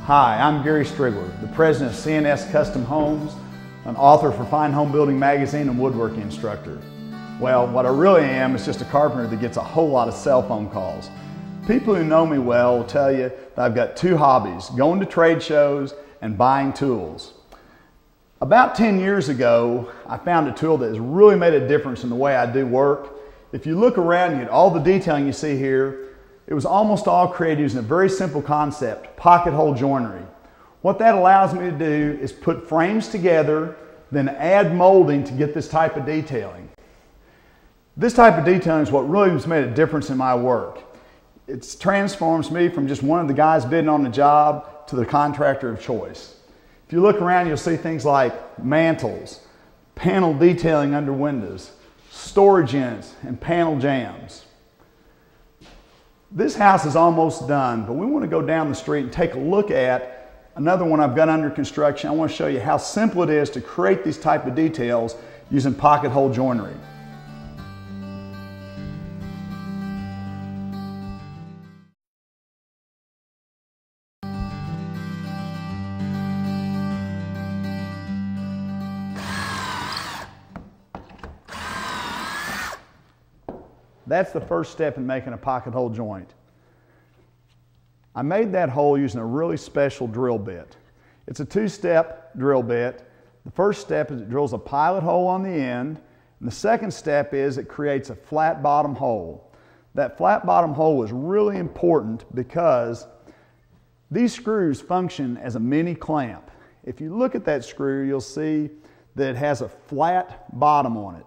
Hi, I'm Gary Striegler, the president of CNS Custom Homes, an author for Fine Home Building Magazine, and woodworking instructor. Well, what I really am is just a carpenter that gets a whole lot of cell phone calls. People who know me well will tell you that I've got two hobbies: going to trade shows and buying tools. About 10 years ago, I found a tool that has really made a difference in the way I do work. If you look around and get all the detailing you see here, it was almost all created using a very simple concept: pocket hole joinery. What that allows me to do is put frames together, then add molding to get this type of detailing. This type of detailing is what really has made a difference in my work. It transforms me from just one of the guys bidding on the job to the contractor of choice. If you look around, you'll see things like mantels, panel detailing under windows, storage units, and panel jambs. This house is almost done, but we want to go down the street and take a look at another one I've got under construction. I want to show you how simple it is to create these type of details using pocket hole joinery. That's the first step in making a pocket hole joint. I made that hole using a really special drill bit. It's a two-step drill bit. The first step is it drills a pilot hole on the end, and the second step is it creates a flat bottom hole. That flat bottom hole is really important because these screws function as a mini clamp. If you look at that screw, you'll see that it has a flat bottom on it.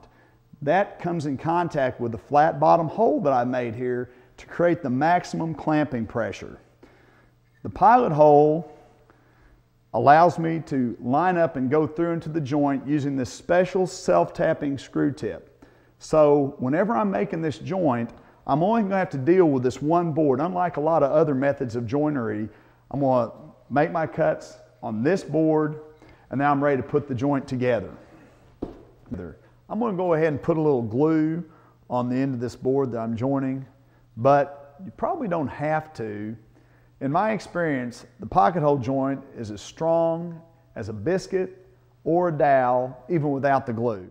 That comes in contact with the flat bottom hole that I made here to create the maximum clamping pressure. The pilot hole allows me to line up and go through into the joint using this special self-tapping screw tip. So whenever I'm making this joint, I'm only going to have to deal with this one board. Unlike a lot of other methods of joinery, I'm going to make my cuts on this board, and now I'm ready to put the joint together. I'm going to go ahead and put a little glue on the end of this board that I'm joining, but you probably don't have to. In my experience, the pocket hole joint is as strong as a biscuit or a dowel, even without the glue.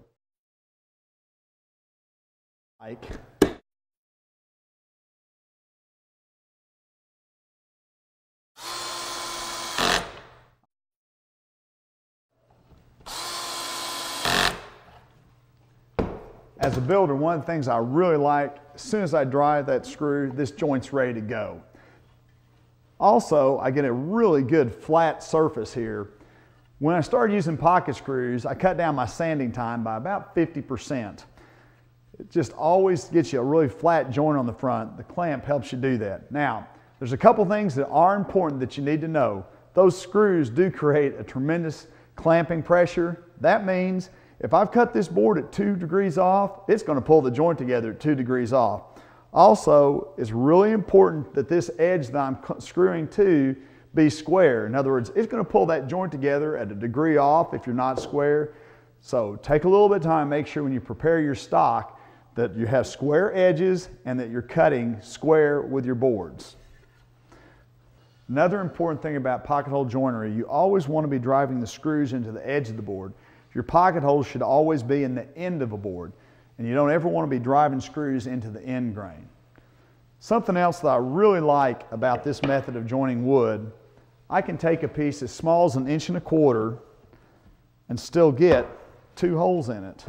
As a builder, one of the things I really like, as soon as I drive that screw, this joint's ready to go. Also, I get a really good flat surface here. When I started using pocket screws, I cut down my sanding time by about 50%. It just always gets you a really flat joint on the front. The clamp helps you do that. Now, there's a couple things that are important that you need to know. Those screws do create a tremendous clamping pressure. That means if I've cut this board at 2 degrees off, it's going to pull the joint together at 2 degrees off. Also, it's really important that this edge that I'm screwing to be square. In other words, it's going to pull that joint together at a degree off if you're not square. So take a little bit of time, make sure when you prepare your stock that you have square edges and that you're cutting square with your boards. Another important thing about pocket hole joinery, you always want to be driving the screws into the edge of the board. Your pocket holes should always be in the end of a board, and you don't ever want to be driving screws into the end grain. Something else that I really like about this method of joining wood, I can take a piece as small as 1.25 inches and still get 2 holes in it.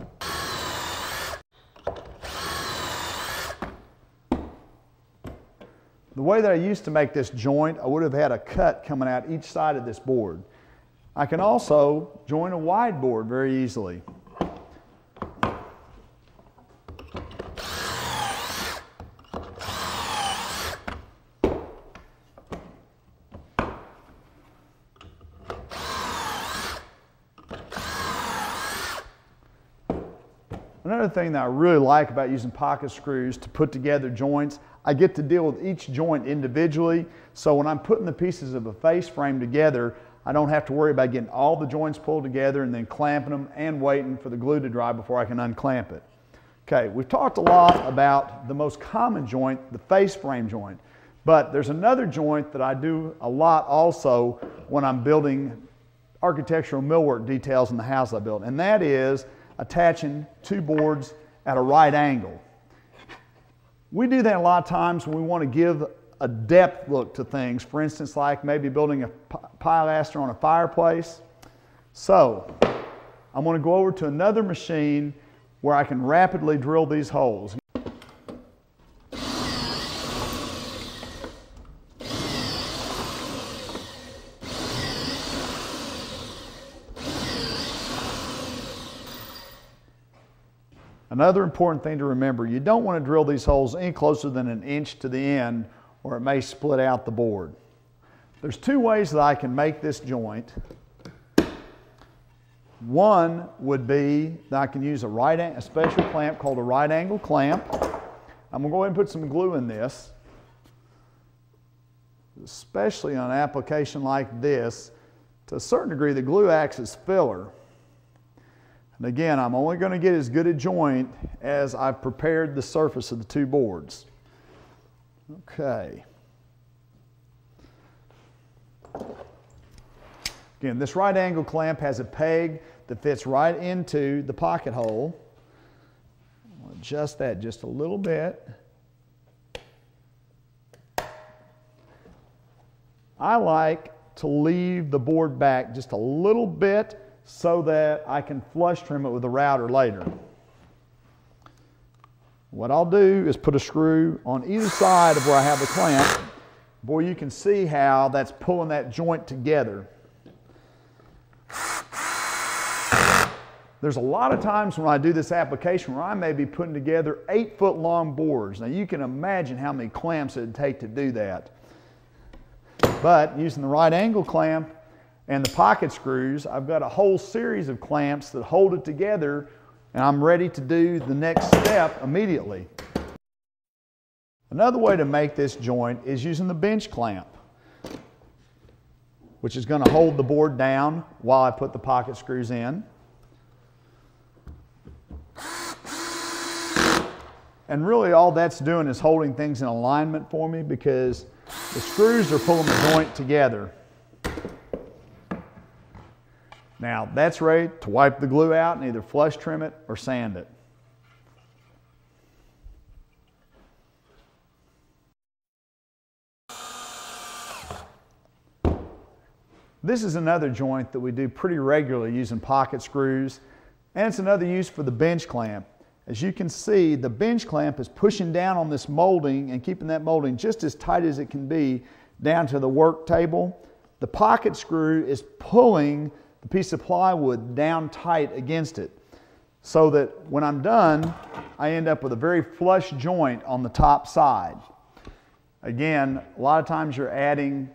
The way that I used to make this joint, I would have had a cut coming out each side of this board. I can also join a wide board very easily. Another thing that I really like about using pocket screws to put together joints, I get to deal with each joint individually. So when I'm putting the pieces of a face frame together, I don't have to worry about getting all the joints pulled together and then clamping them and waiting for the glue to dry before I can unclamp it. Okay, we've talked a lot about the most common joint, the face frame joint. But there's another joint that I do a lot also when I'm building architectural millwork details in the house I built, and that is attaching two boards at a right angle. We do that a lot of times when we want to give a depth look to things. For instance, like maybe building a pilaster on a fireplace. So I'm going to go over to another machine where I can rapidly drill these holes. Another important thing to remember, you don't want to drill these holes any closer than an inch to the end or it may split out the board. There's two ways that I can make this joint. One would be that I can use a special clamp called a right angle clamp. I'm going to go ahead and put some glue in this. Especially on an application like this, to a certain degree the glue acts as filler. And again, I'm only going to get as good a joint as I've prepared the surface of the two boards. Okay. Again, this right angle clamp has a peg that fits right into the pocket hole. I'll adjust that just a little bit. I like to leave the board back just a little bit so that I can flush trim it with a router later. What I'll do is put a screw on either side of where I have the clamp. Boy, you can see how that's pulling that joint together. There's a lot of times when I do this application where I may be putting together 8-foot long boards. Now you can imagine how many clamps it would take to do that. But using the right angle clamp and the pocket screws, I've got a whole series of clamps that hold it together, and I'm ready to do the next step immediately. Another way to make this joint is using the bench clamp, which is going to hold the board down while I put the pocket screws in. And really all that's doing is holding things in alignment for me because the screws are pulling the joint together. Now that's ready to wipe the glue out and either flush trim it or sand it. This is another joint that we do pretty regularly using pocket screws, and it's another use for the bench clamp. As you can see, the bench clamp is pushing down on this molding and keeping that molding just as tight as it can be down to the work table. The pocket screw is pulling the piece of plywood down tight against it so that when I'm done, I end up with a very flush joint on the top side. Again, a lot of times you're adding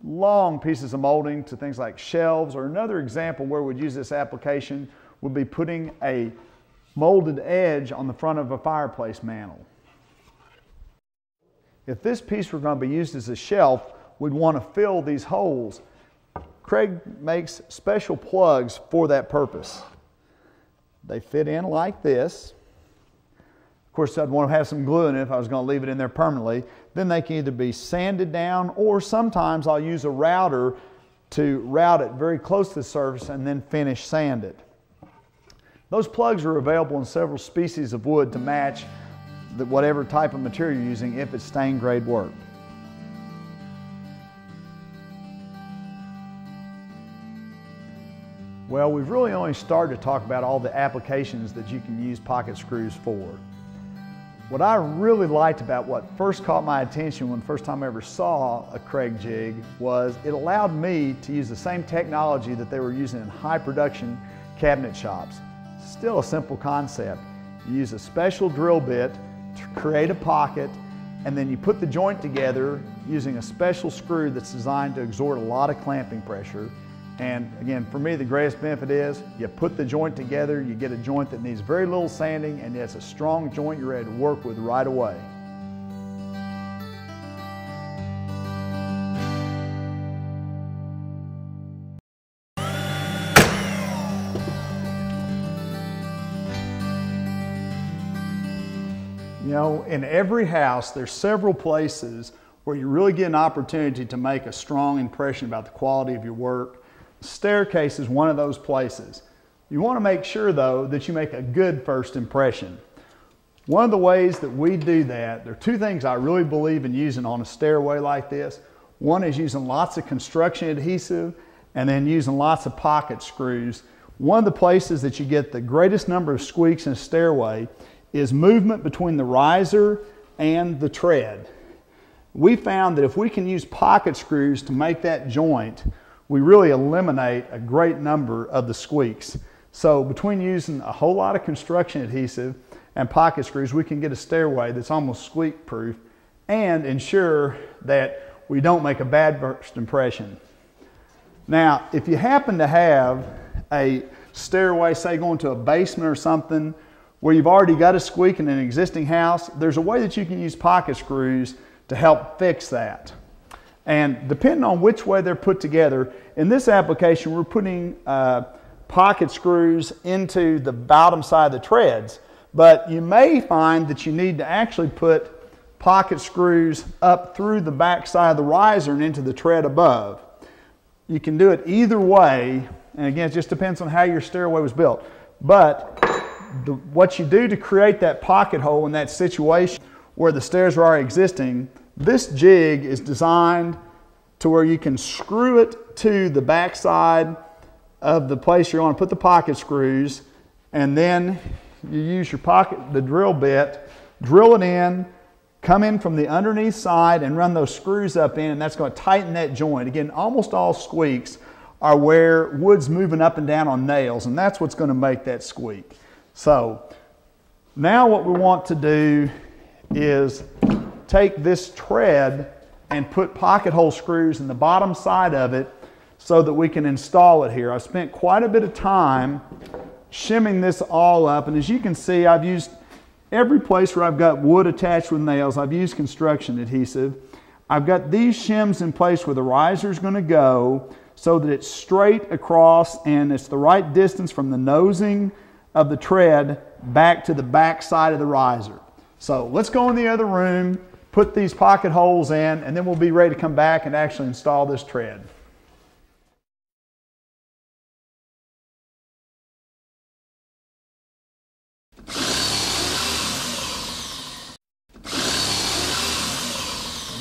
long pieces of molding to things like shelves, or another example where we'd use this application would be putting a molded edge on the front of a fireplace mantel. If this piece were going to be used as a shelf, we'd want to fill these holes. Kreg makes special plugs for that purpose. They fit in like this. Of course, I'd want to have some glue in it if I was going to leave it in there permanently. Then they can either be sanded down, or sometimes I'll use a router to route it very close to the surface and then finish sand it. Those plugs are available in several species of wood to match whatever type of material you're using if it's stain grade work. Well, we've really only started to talk about all the applications that you can use pocket screws for. What I really liked about what first caught my attention when the first time I ever saw a Kreg jig was it allowed me to use the same technology that they were using in high production cabinet shops. Still a simple concept. You use a special drill bit to create a pocket, and then you put the joint together using a special screw that's designed to exert a lot of clamping pressure. And again, for me, the greatest benefit is you put the joint together, you get a joint that needs very little sanding, and it's a strong joint you're ready to work with right away. You know, in every house, there's several places where you really get an opportunity to make a strong impression about the quality of your work. The staircase is one of those places. You want to make sure though that you make a good first impression. One of the ways that we do that, there are two things I really believe in using on a stairway like this. One is using lots of construction adhesive and then using lots of pocket screws. One of the places that you get the greatest number of squeaks in a stairway is movement between the riser and the tread. We found that if we can use pocket screws to make that joint, we really eliminate a great number of the squeaks. So between using a whole lot of construction adhesive and pocket screws, we can get a stairway that's almost squeak proof and ensure that we don't make a bad first impression. Now, if you happen to have a stairway, say going to a basement or something, where you've already got a squeak in an existing house, there's a way that you can use pocket screws to help fix that. And depending on which way they're put together, in this application we're putting pocket screws into the bottom side of the treads, but you may find that you need to actually put pocket screws up through the back side of the riser and into the tread above. You can do it either way, and again, it just depends on how your stairway was built. But what you do to create that pocket hole in that situation where the stairs are already existing, this jig is designed to where you can screw it to the back side of the place you're going to put the pocket screws, and then you use the drill bit, drill it in, come in from the underneath side and run those screws up in, and that's going to tighten that joint. Again, almost all squeaks are where wood's moving up and down on nails, and that's what's going to make that squeak. So now what we want to do is take this tread and put pocket hole screws in the bottom side of it so that we can install it here. I've spent quite a bit of time shimming this all up, and as you can see, I've used every place where I've got wood attached with nails, I've used construction adhesive. I've got these shims in place where the riser is going to go so that it's straight across and it's the right distance from the nosing of the tread back to the back side of the riser. So let's go in the other room, put these pocket holes in, and then we'll be ready to come back and actually install this tread.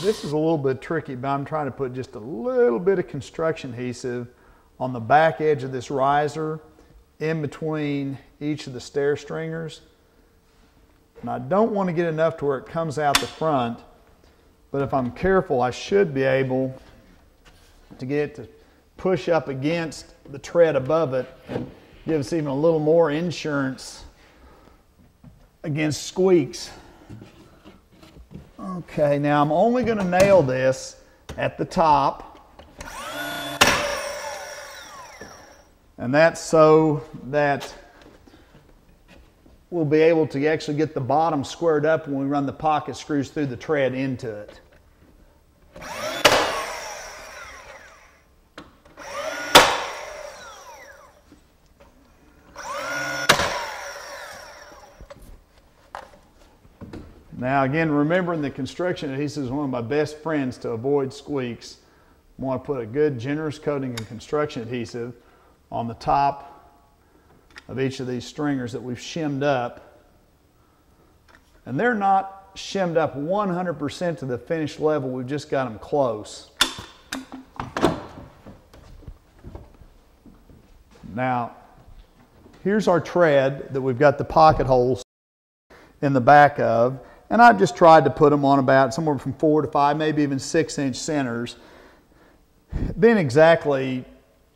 This is a little bit tricky, but I'm trying to put just a little bit of construction adhesive on the back edge of this riser in between each of the stair stringers. And I don't want to get enough to where it comes out the front, but if I'm careful, I should be able to get it to push up against the tread above it and give us even a little more insurance against squeaks. Okay, now I'm only going to nail this at the top, and that's so that we'll be able to actually get the bottom squared up when we run the pocket screws through the tread into it. Now again, remembering the construction adhesive is one of my best friends to avoid squeaks. I want to put a good generous coating of construction adhesive on the top of each of these stringers that we've shimmed up. And they're not shimmed up 100% to the finished level, we've just got them close. Now, here's our tread that we've got the pocket holes in the back of. And I've just tried to put them on about somewhere from 4 to 5, maybe even 6-inch centers. Being exactly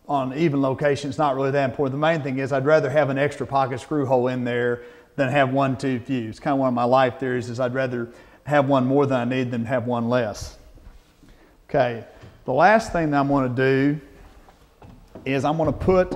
on even location is not really that important. The main thing is I'd rather have an extra pocket screw hole in there than have one too few. It's kind of one of my life theories is I'd rather have one more than I need than have one less. Okay, the last thing that I'm going to do is I'm going to put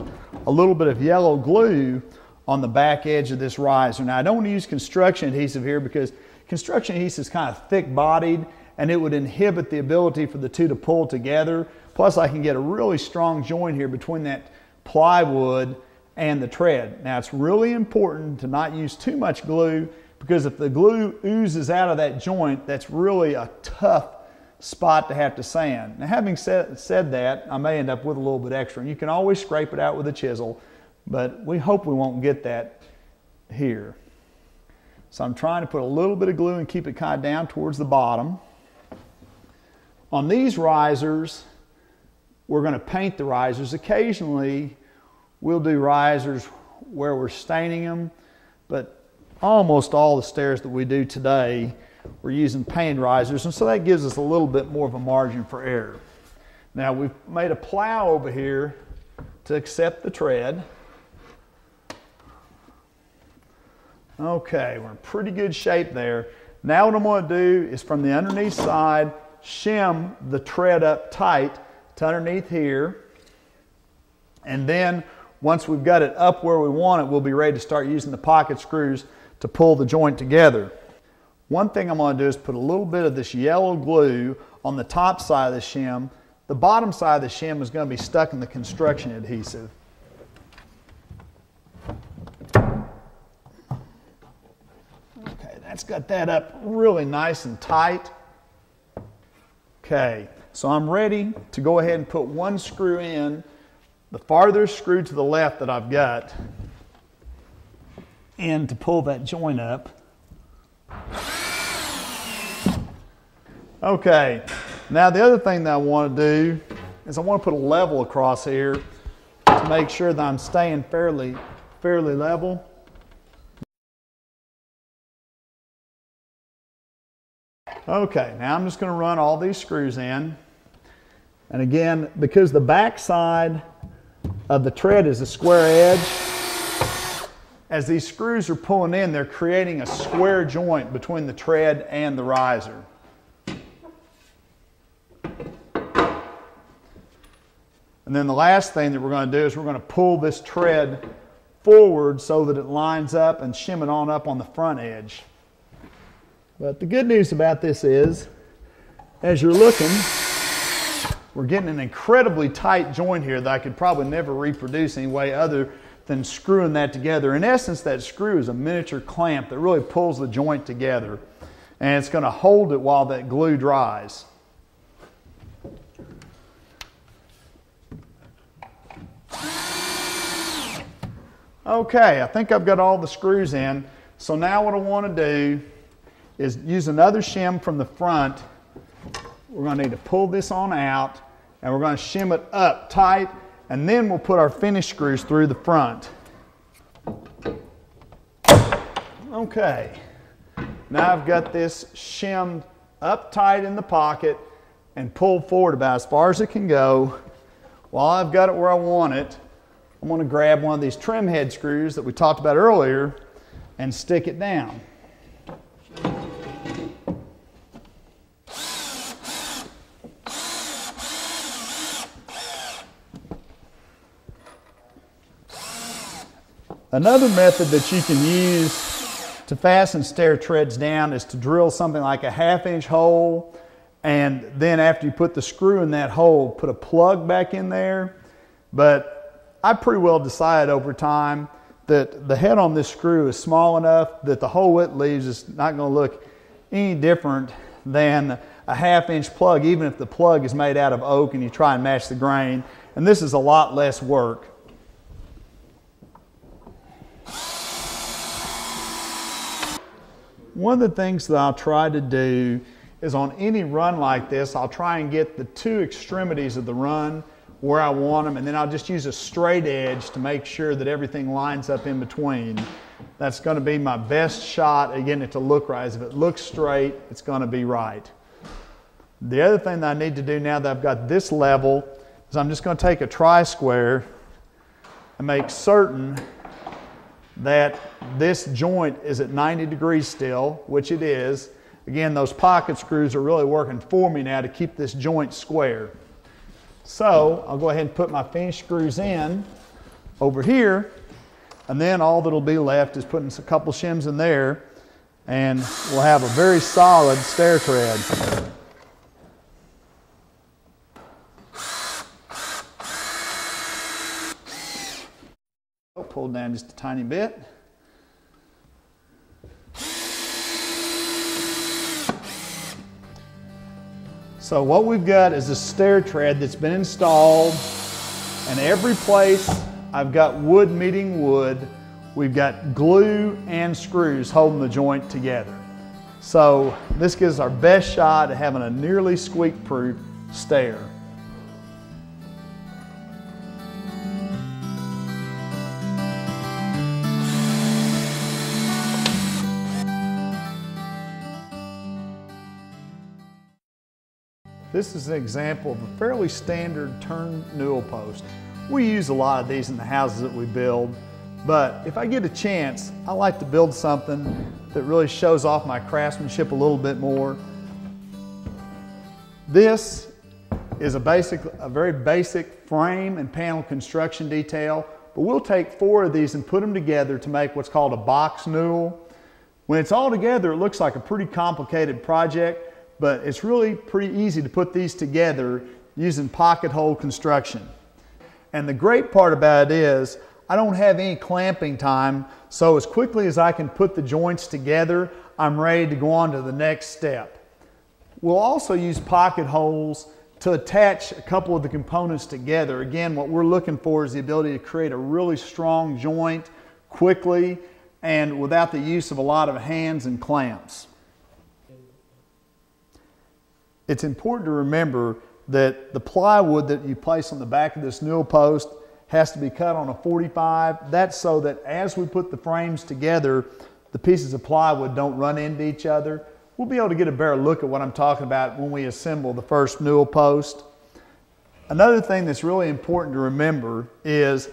a little bit of yellow glue on the back edge of this riser. Now I don't want to use construction adhesive here because construction adhesive is kind of thick bodied and it would inhibit the ability for the two to pull together. Plus I can get a really strong joint here between that plywood and the tread. Now it's really important to not use too much glue because if the glue oozes out of that joint, that's really a tough spot to have to sand. Now, having said that, I may end up with a little bit extra, and you can always scrape it out with a chisel, but we hope we won't get that here. So I'm trying to put a little bit of glue and keep it kind of down towards the bottom. On these risers, we're going to paint the risers. Occasionally, we'll do risers where we're staining them, but almost all the stairs that we do today, we're using painted risers, and so that gives us a little bit more of a margin for error. Now, we've made a plow over here to accept the tread. Okay, we're in pretty good shape there. Now what I'm going to do is from the underneath side, shim the tread up tight to underneath here. And then once we've got it up where we want it, we'll be ready to start using the pocket screws to pull the joint together. One thing I'm going to do is put a little bit of this yellow glue on the top side of the shim. The bottom side of the shim is going to be stuck in the construction adhesive. That's got that up really nice and tight. Okay, so I'm ready to go ahead and put one screw in, the farthest screw to the left that I've got, and to pull that joint up. Okay, now the other thing that I want to do is I want to put a level across here to make sure that I'm staying fairly level. Okay, now I'm just going to run all these screws in. And again, because the back side of the tread is a square edge, as these screws are pulling in, they're creating a square joint between the tread and the riser. And then the last thing that we're going to do is we're going to pull this tread forward so that it lines up and shim it on up on the front edge. But the good news about this is, as you're looking, we're getting an incredibly tight joint here that I could probably never reproduce any way other than screwing that together. In essence, that screw is a miniature clamp that really pulls the joint together, and it's going to hold it while that glue dries. Okay, I think I've got all the screws in. So now what I want to do is use another shim from the front. We're going to need to pull this on out, and we're going to shim it up tight, and then we'll put our finish screws through the front. Okay, now I've got this shimmed up tight in the pocket and pulled forward about as far as it can go. While I've got it where I want it, I'm going to grab one of these trim head screws that we talked about earlier and stick it down. Another method that you can use to fasten stair treads down is to drill something like a 1/2-inch hole, and then after you put the screw in that hole, put a plug back in there. But I pretty well decided over time that the head on this screw is small enough that the hole it leaves is not going to look any different than a 1/2-inch plug, even if the plug is made out of oak and you try and match the grain. And this is a lot less work. One of the things that I'll try to do is on any run like this, I'll try and get the two extremities of the run where I want them, and then I'll just use a straight edge to make sure that everything lines up in between. That's going to be my best shot at getting it to look right. If it looks straight, it's going to be right. The other thing that I need to do now that I've got this level is I'm just going to take a tri-square and make certain that this joint is at 90 degrees still, which it is. Again, those pocket screws are really working for me now to keep this joint square. So I'll go ahead and put my finished screws in over here, and then all that'll be left is putting a couple shims in there, and we'll have a very solid stair tread. Pull down just a tiny bit. So what we've got is a stair tread that's been installed, and every place I've got wood meeting wood. We've got glue and screws holding the joint together. So this gives our best shot at having a nearly squeak-proof stair. This is an example of a fairly standard turn newel post. We use a lot of these in the houses that we build, but if I get a chance, I like to build something that really shows off my craftsmanship a little bit more. This is a very basic frame and panel construction detail, but we'll take 4 of these and put them together to make what's called a box newel. When it's all together, it looks like a pretty complicated project, but it's really pretty easy to put these together using pocket hole construction. And the great part about it is I don't have any clamping time, so as quickly as I can put the joints together, I'm ready to go on to the next step. We'll also use pocket holes to attach a couple of the components together. Again, what we're looking for is the ability to create a really strong joint quickly and without the use of a lot of hands and clamps. It's important to remember that the plywood that you place on the back of this newel post has to be cut on a 45. That's so that as we put the frames together, the pieces of plywood don't run into each other. We'll be able to get a better look at what I'm talking about when we assemble the first newel post. Another thing that's really important to remember is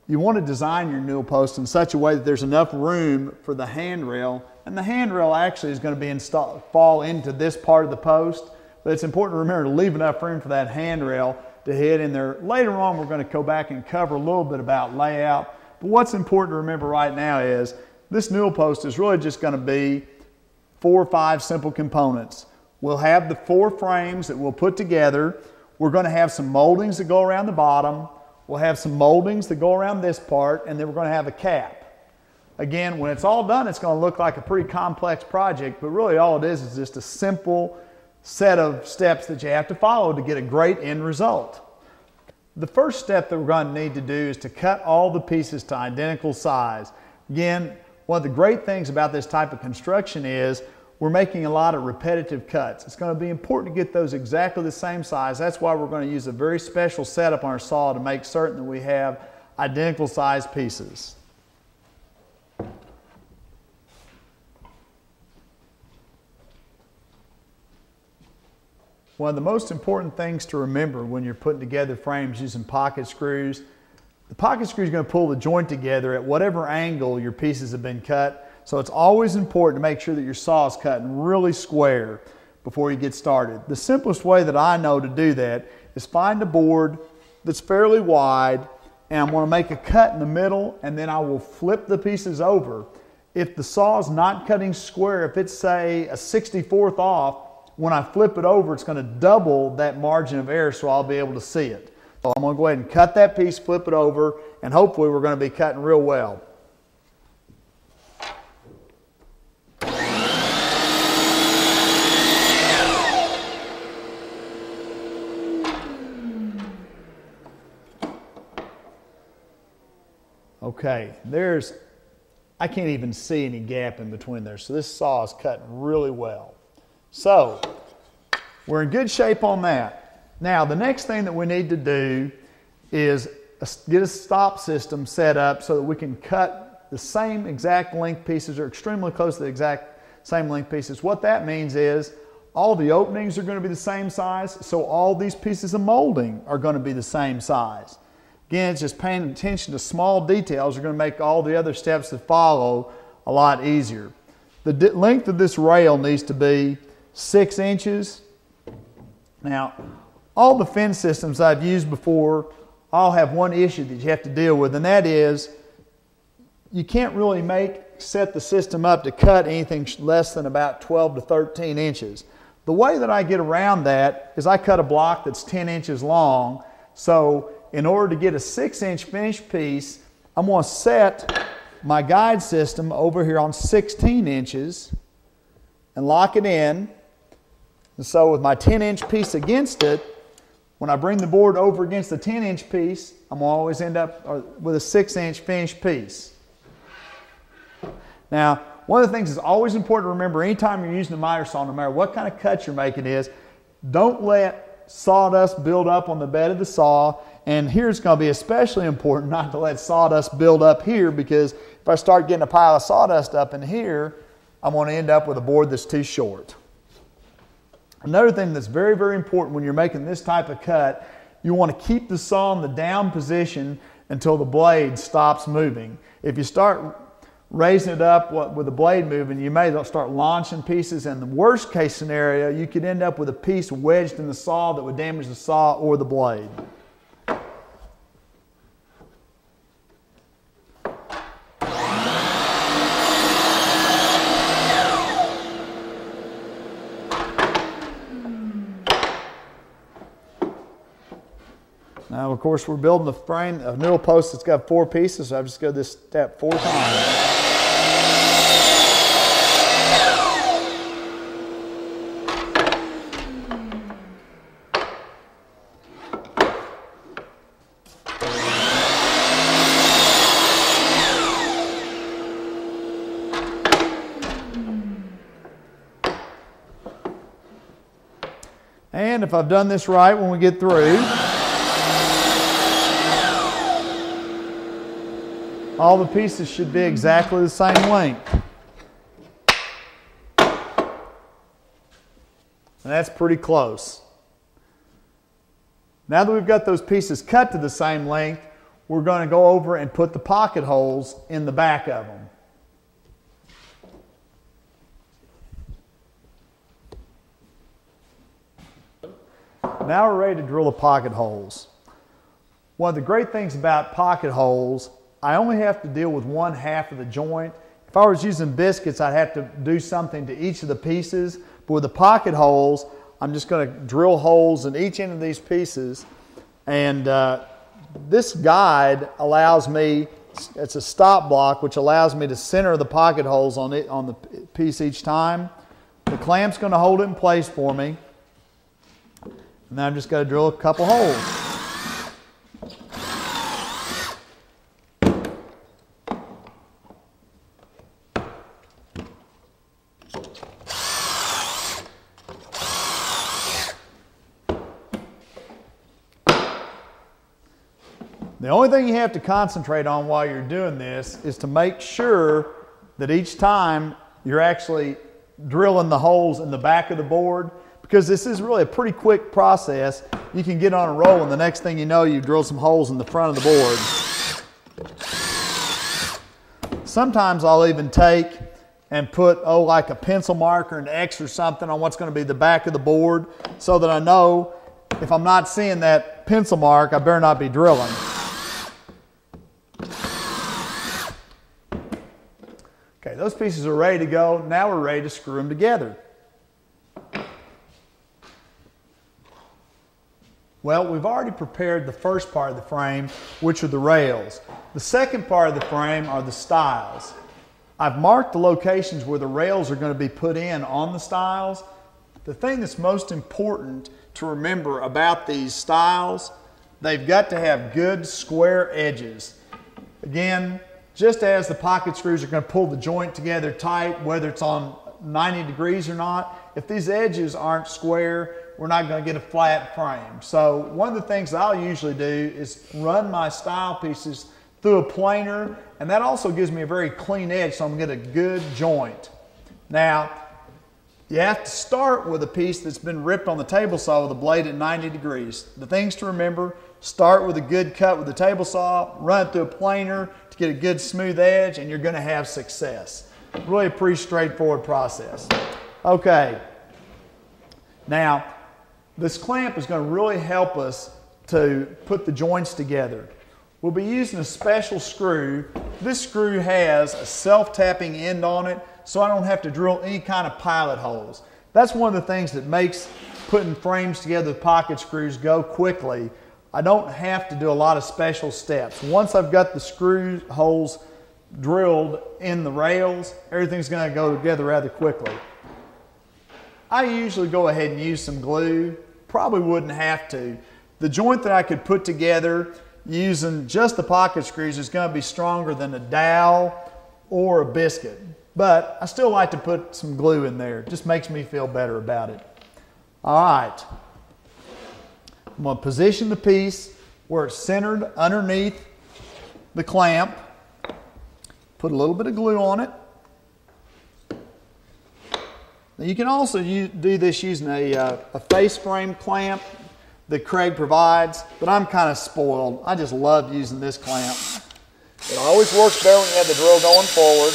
you want to design your newel post in such a way that there's enough room for the handrail, and the handrail actually is going to be fall into this part of the post. But it's important to remember to leave enough room for that handrail to hit in there. Later on, we're going to go back and cover a little bit about layout. But what's important to remember right now is this newel post is really just going to be 4 or 5 simple components. We'll have the 4 frames that we'll put together. We're going to have some moldings that go around the bottom. We'll have some moldings that go around this part, and then we're going to have a cap. Again, when it's all done, it's going to look like a pretty complex project, but really all it is just a simple set of steps that you have to follow to get a great end result. The first step that we're going to need to do is to cut all the pieces to identical size. Again, one of the great things about this type of construction is we're making a lot of repetitive cuts. It's going to be important to get those exactly the same size. That's why we're going to use a very special setup on our saw to make certain that we have identical size pieces. One of the most important things to remember when you're putting together frames using pocket screws, the pocket screw is going to pull the joint together at whatever angle your pieces have been cut. So it's always important to make sure that your saw is cutting really square before you get started. The simplest way that I know to do that is find a board that's fairly wide, and I'm going to make a cut in the middle, and then I will flip the pieces over. If the saw is not cutting square, if it's say a 64th off, when I flip it over, it's going to double that margin of error, so I'll be able to see it. So I'm going to go ahead and cut that piece, flip it over, and hopefully we're going to be cutting real well. Okay, I can't even see any gap in between there, so this saw is cutting really well. So, we're in good shape on that. Now, the next thing that we need to do is get a stop system set up so that we can cut the same exact length pieces, or extremely close to the exact same length pieces. What that means is all the openings are going to be the same size, so all these pieces of molding are going to be the same size. Again, it's just paying attention to small details are going to make all the other steps that follow a lot easier. The length of this rail needs to be 6 inches. Now, all the fence systems I've used before all have one issue that you have to deal with, and that is you can't really set the system up to cut anything less than about 12 to 13 inches. The way that I get around that is I cut a block that's 10 inches long, so in order to get a 6-inch finished piece, I'm going to set my guide system over here on 16 inches and lock it in. And so with my 10-inch piece against it, when I bring the board over against the 10-inch piece, I'm going to always end up with a 6-inch finished piece. Now, one of the things that's always important to remember anytime you're using a miter saw, no matter what kind of cut you're making, is don't let sawdust build up on the bed of the saw. And here's going to be especially important not to let sawdust build up here, because if I start getting a pile of sawdust up in here, I'm going to end up with a board that's too short. Another thing that's very, very important when you're making this type of cut, you want to keep the saw in the down position until the blade stops moving. If you start raising it up with the blade moving, you may start launching pieces. In the worst case scenario, you could end up with a piece wedged in the saw that would damage the saw or the blade. Now, of course, we're building the frame, a Newell post that's got 4 pieces, so I've just got this step 4 times. And if I've done this right when we get through, all the pieces should be exactly the same length. And that's pretty close. Now that we've got those pieces cut to the same length, we're going to go over and put the pocket holes in the back of them. Now we're ready to drill the pocket holes. One of the great things about pocket holes, I only have to deal with 1/2 of the joint. If I was using biscuits, I'd have to do something to each of the pieces. But with the pocket holes, I'm just going to drill holes in each end of these pieces. And this guide allows me, it's a stop block, which allows me to center the pocket holes on the piece each time. The clamp's going to hold it in place for me. And then I'm just going to drill a couple holes. The only thing you have to concentrate on while you're doing this is to make sure that each time you're actually drilling the holes in the back of the board, because this is really a pretty quick process. You can get on a roll and the next thing you know, you drill some holes in the front of the board. Sometimes I'll even take and put, like a pencil mark or an X or something on what's going to be the back of the board, so that I know if I'm not seeing that pencil mark, I better not be drilling. Okay, those pieces are ready to go. Now we're ready to screw them together. Well, we've already prepared the first part of the frame, which are the rails. The second part of the frame are the stiles. I've marked the locations where the rails are going to be put in on the stiles. The thing that's most important to remember about these stiles, they've got to have good square edges. Again, just as the pocket screws are going to pull the joint together tight, whether it's on 90 degrees or not, if these edges aren't square, we're not going to get a flat frame. So one of the things I'll usually do is run my stile pieces through a planer, and that also gives me a very clean edge, so I'm going to get a good joint. Now, you have to start with a piece that's been ripped on the table saw with a blade at 90 degrees. The things to remember: start with a good cut with the table saw, run it through a planer to get a good smooth edge, and you're going to have success. Really a pretty straightforward process. Okay, now this clamp is going to really help us to put the joints together. We'll be using a special screw. This screw has a self-tapping end on it, so I don't have to drill any kind of pilot holes. That's one of the things that makes putting frames together with pocket screws go quickly. I don't have to do a lot of special steps. Once I've got the screw holes drilled in the rails, everything's going to go together rather quickly. I usually go ahead and use some glue. Probably wouldn't have to. The joint that I could put together using just the pocket screws is going to be stronger than a dowel or a biscuit. But I still like to put some glue in there. It just makes me feel better about it. All right. I'm going to position the piece where it's centered underneath the clamp. Put a little bit of glue on it. Now you can also do this using a face frame clamp that Kreg provides, but I'm kind of spoiled. I just love using this clamp. It always works better when you have the drill going forward.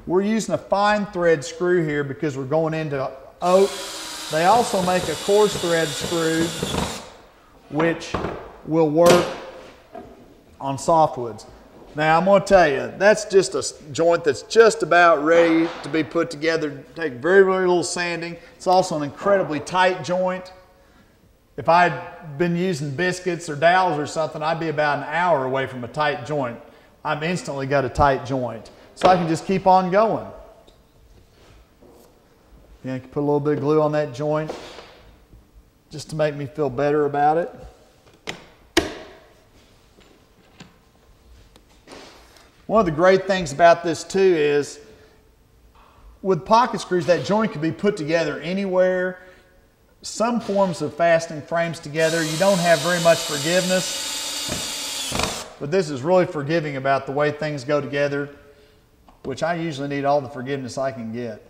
We're using a fine thread screw here because we're going into oak. They also make a coarse thread screw which will work on softwoods. Now I'm going to tell you, that's just a joint that's just about ready to be put together. Take very, very little sanding. It's also an incredibly tight joint. If I'd been using biscuits or dowels or something, I'd be about an hour away from a tight joint. I've instantly got a tight joint. So I can just keep on going. You can put a little bit of glue on that joint just to make me feel better about it. One of the great things about this too is with pocket screws, that joint can be put together anywhere. Some forms of fastening frames together, you don't have very much forgiveness, but this is really forgiving about the way things go together, which I usually need all the forgiveness I can get.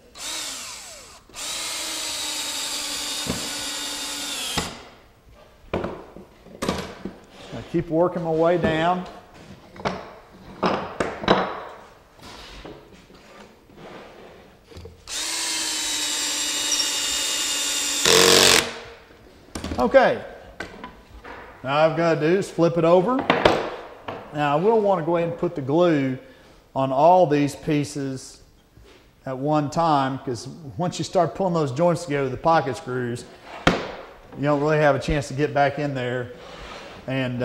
I keep working my way down. Okay, now all I've got to do is flip it over. Now I will want to go ahead and put the glue on all these pieces at one time, because once you start pulling those joints together with the pocket screws, you don't really have a chance to get back in there and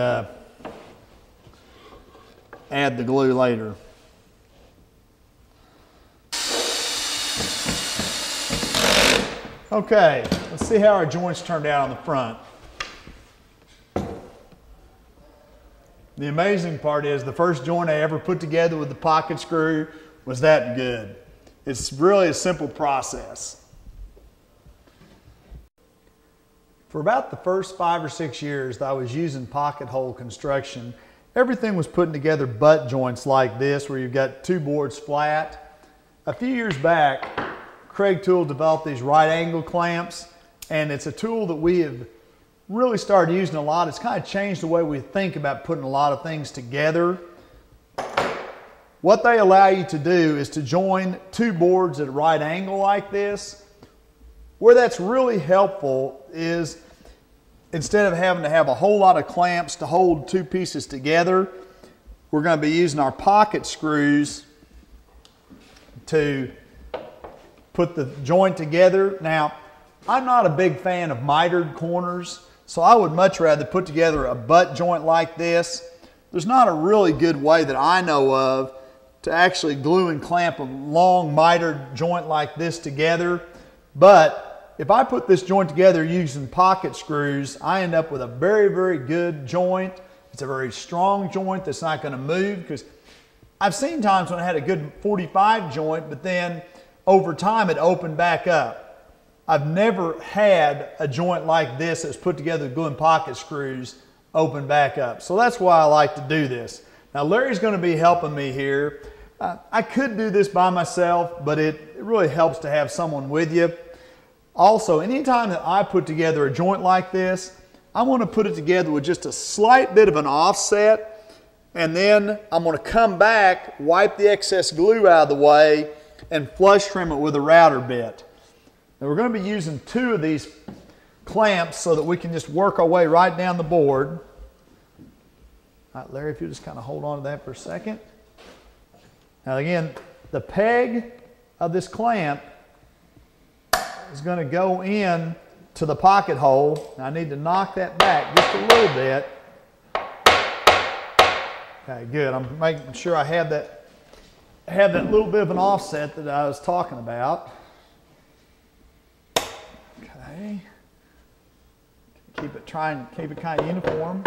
add the glue later. Okay, let's see how our joints turned out on the front. The amazing part is the first joint I ever put together with the pocket screw was that good. It's really a simple process. For about the first 5 or 6 years that I was using pocket hole construction, everything was putting together butt joints like this where you've got 2 boards flat. A few years back, Kreg tool developed these right angle clamps, and it's a tool that we have really started using a lot. It's kind of changed the way we think about putting a lot of things together. What they allow you to do is to join 2 boards at a right angle like this. Where that's really helpful is instead of having to have a whole lot of clamps to hold 2 pieces together, we're going to be using our pocket screws to put the joint together. Now, I'm not a big fan of mitered corners, so I would much rather put together a butt joint like this. There's not a really good way that I know of to actually glue and clamp a long mitered joint like this together, but if I put this joint together using pocket screws, I end up with a very, very good joint. It's a very strong joint that's not going to move, because I've seen times when I had a good 45 joint, but then over time it opened back up. I've never had a joint like this that's put together with glue and pocket screws open back up. So that's why I like to do this. Now Larry's going to be helping me here. I could do this by myself, but it really helps to have someone with you. Also, anytime that I put together a joint like this, I want to put it together with just a slight bit of an offset, and then I'm going to come back, wipe the excess glue out of the way, and flush trim it with a router bit. Now we're going to be using 2 of these clamps so that we can just work our way right down the board. All right, Larry, if you just kind of hold on to that for a second. Now again, the peg of this clamp is going to go in to the pocket hole. Now I need to knock that back just a little bit. Okay, good. I'm making sure I have that little bit of an offset that I was talking about. try and keep it kind of uniform.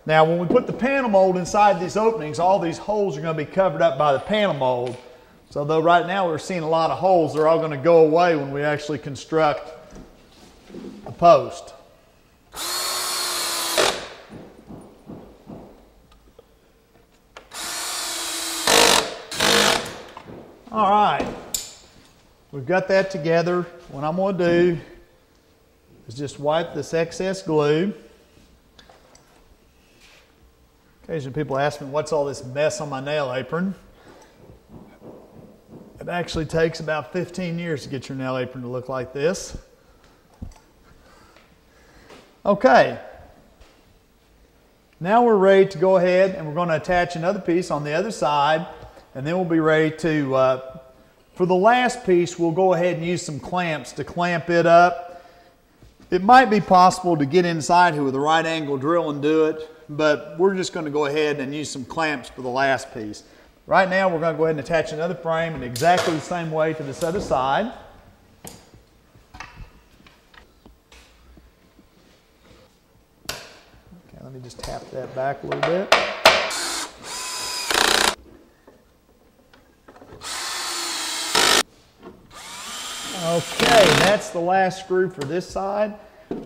Now when we put the panel mold inside these openings, all these holes are going to be covered up by the panel mold. So though right now we're seeing a lot of holes, they're all going to go away when we actually construct the post. All right, we've got that together. What I'm going to do is just wipe this excess glue. Occasionally people ask me, what's all this mess on my nail apron? It actually takes about 15 years to get your nail apron to look like this. Okay, now we're ready to go ahead and we're going to attach another piece on the other side, and then we'll be ready to, for the last piece, we'll go ahead and use some clamps to clamp it up. It might be possible to get inside here with a right angle drill and do it, but we're just going to go ahead and use some clamps for the last piece. Right now we're going to go ahead and attach another frame in exactly the same way to this other side. Okay, let me just tap that back a little bit. Okay, that's the last screw for this side.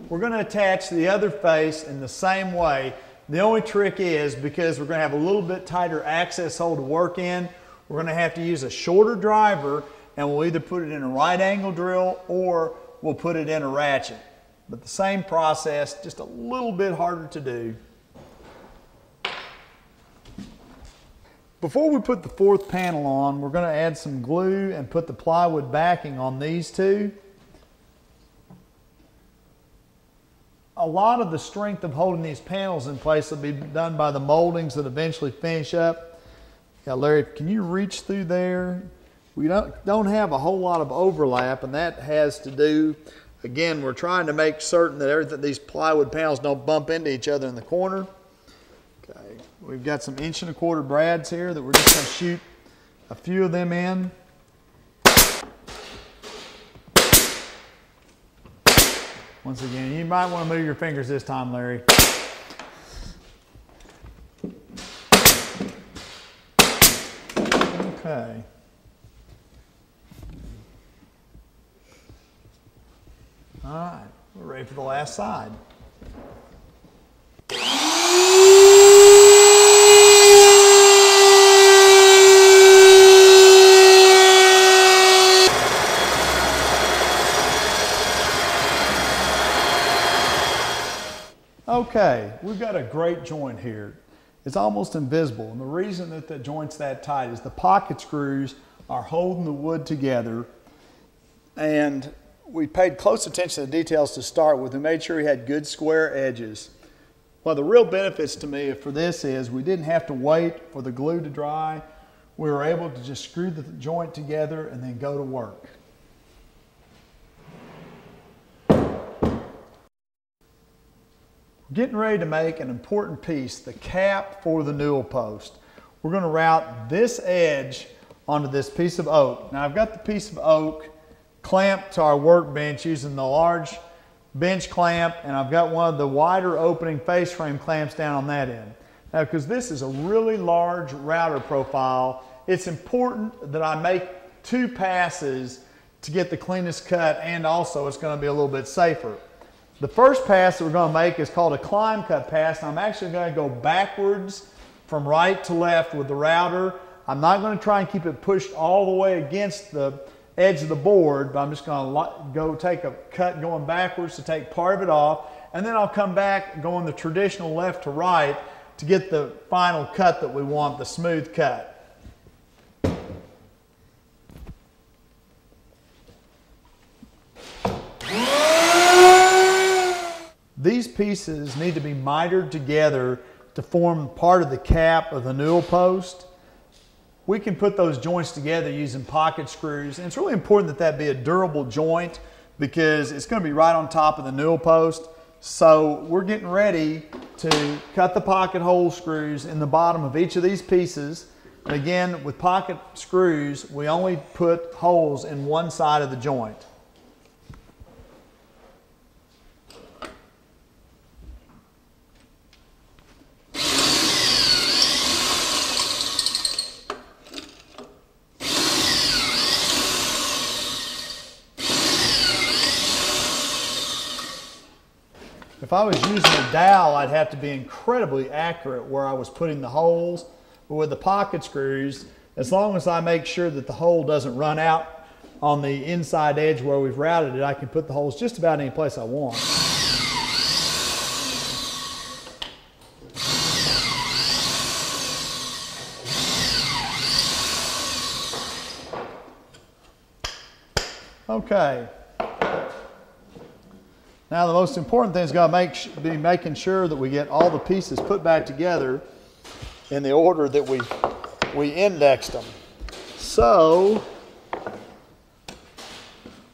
We're going to attach the other face in the same way. The only trick is, because we're going to have a little bit tighter access hole to work in, we're going to have to use a shorter driver, and we'll either put it in a right angle drill or we'll put it in a ratchet. But the same process, just a little bit harder to do. Before we put the fourth panel on, we're going to add some glue and put the plywood backing on these two. A lot of the strength of holding these panels in place will be done by the moldings that eventually finish up. Yeah, Larry, can you reach through there? We don't have a whole lot of overlap, and that has to do, again, we're trying to make certain that these plywood panels don't bump into each other in the corner. Okay, we've got some 1 1/4" brads here that we're just going to shoot a few of them in. Once again, you might want to move your fingers this time, Larry. Okay. All right, we're ready for the last side. Okay, we've got a great joint here. It's almost invisible, and the reason that the joint's that tight is the pocket screws are holding the wood together, and we paid close attention to the details to start with. We made sure we had good square edges. Well, the real benefits to me for this is we didn't have to wait for the glue to dry. We were able to just screw the joint together and then go to work. Getting ready to make an important piece, the cap for the Newell post. We're going to route this edge onto this piece of oak. Now I've got the piece of oak clamped to our workbench using the large bench clamp, and I've got one of the wider opening face frame clamps down on that end. Now, because this is a really large router profile, it's important that I make 2 passes to get the cleanest cut, and also it's going to be a little bit safer. The first pass that we're going to make is called a climb cut pass, and I'm actually going to go backwards from right to left with the router. I'm not going to try and keep it pushed all the way against the edge of the board, but I'm just going to go take a cut going backwards to take part of it off, and then I'll come back going the traditional left to right to get the final cut that we want, the smooth cut. These pieces need to be mitered together to form part of the cap of the Newell post. We can put those joints together using pocket screws, and it's really important that that be a durable joint because it's going to be right on top of the Newell post. So we're getting ready to cut the pocket hole screws in the bottom of each of these pieces. And again, with pocket screws, we only put holes in one side of the joint. If I was using a dowel, I'd have to be incredibly accurate where I was putting the holes. But with the pocket screws, as long as I make sure that the hole doesn't run out on the inside edge where we've routed it, I can put the holes just about any place I want. Okay. Now the most important thing is going to be making sure that we get all the pieces put back together in the order that we indexed them. So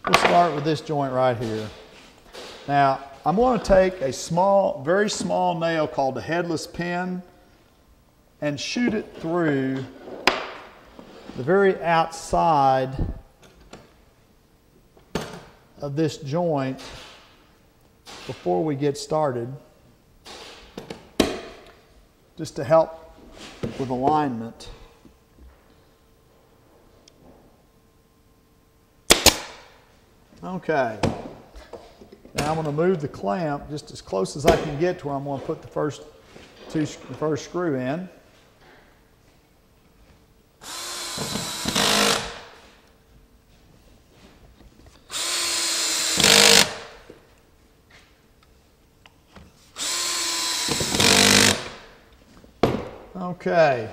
we'll start with this joint right here. Now I'm going to take a small, very small nail called a headless pin and shoot it through the very outside of this joint before we get started, just to help with alignment. Okay, now I'm going to move the clamp just as close as I can get to where I'm going to put the first screw in. Okay.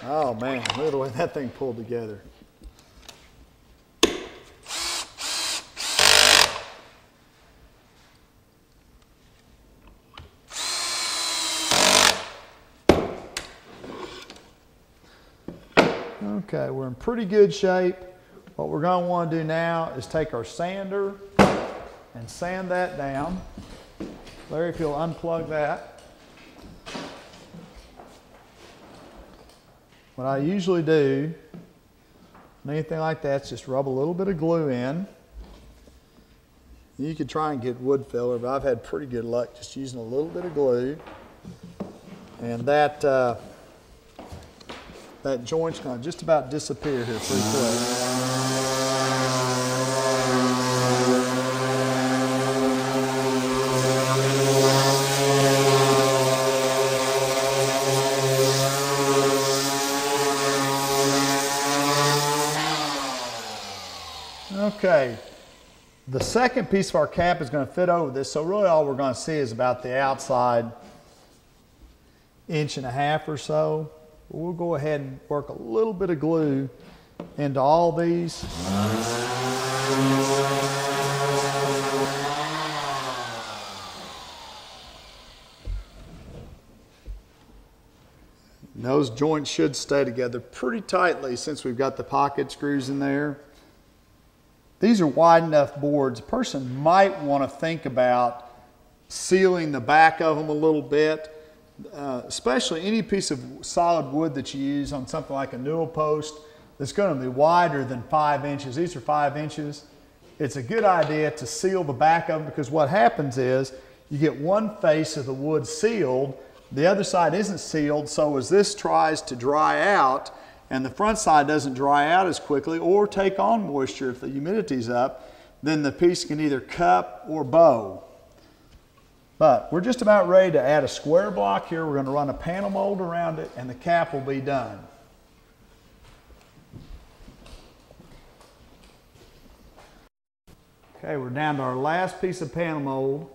Oh man, look at the way that thing pulled together. Okay, we're in pretty good shape. What we're going to want to do now is take our sander and sand that down. Larry, if you'll unplug that. What I usually do, anything like that, is just rub a little bit of glue in. You could try and get wood filler, but I've had pretty good luck just using a little bit of glue. And that joint's going to just about disappear here pretty quick. Okay, the second piece of our cap is going to fit over this, so really all we're going to see is about the outside 1.5 inches or so. We'll go ahead and work a little bit of glue into all these. And those joints should stay together pretty tightly since we've got the pocket screws in there. These are wide enough boards. A person might want to think about sealing the back of them a little bit. Especially any piece of solid wood that you use on something like a Newell post that's going to be wider than 5 inches. These are 5 inches. It's a good idea to seal the back of them, because what happens is you get one face of the wood sealed, the other side isn't sealed, so as this tries to dry out and the front side doesn't dry out as quickly or take on moisture if the humidity's up, then the piece can either cup or bow. But we're just about ready to add a square block here. We're going to run a panel mold around it and the cap will be done. Okay, we're down to our last piece of panel mold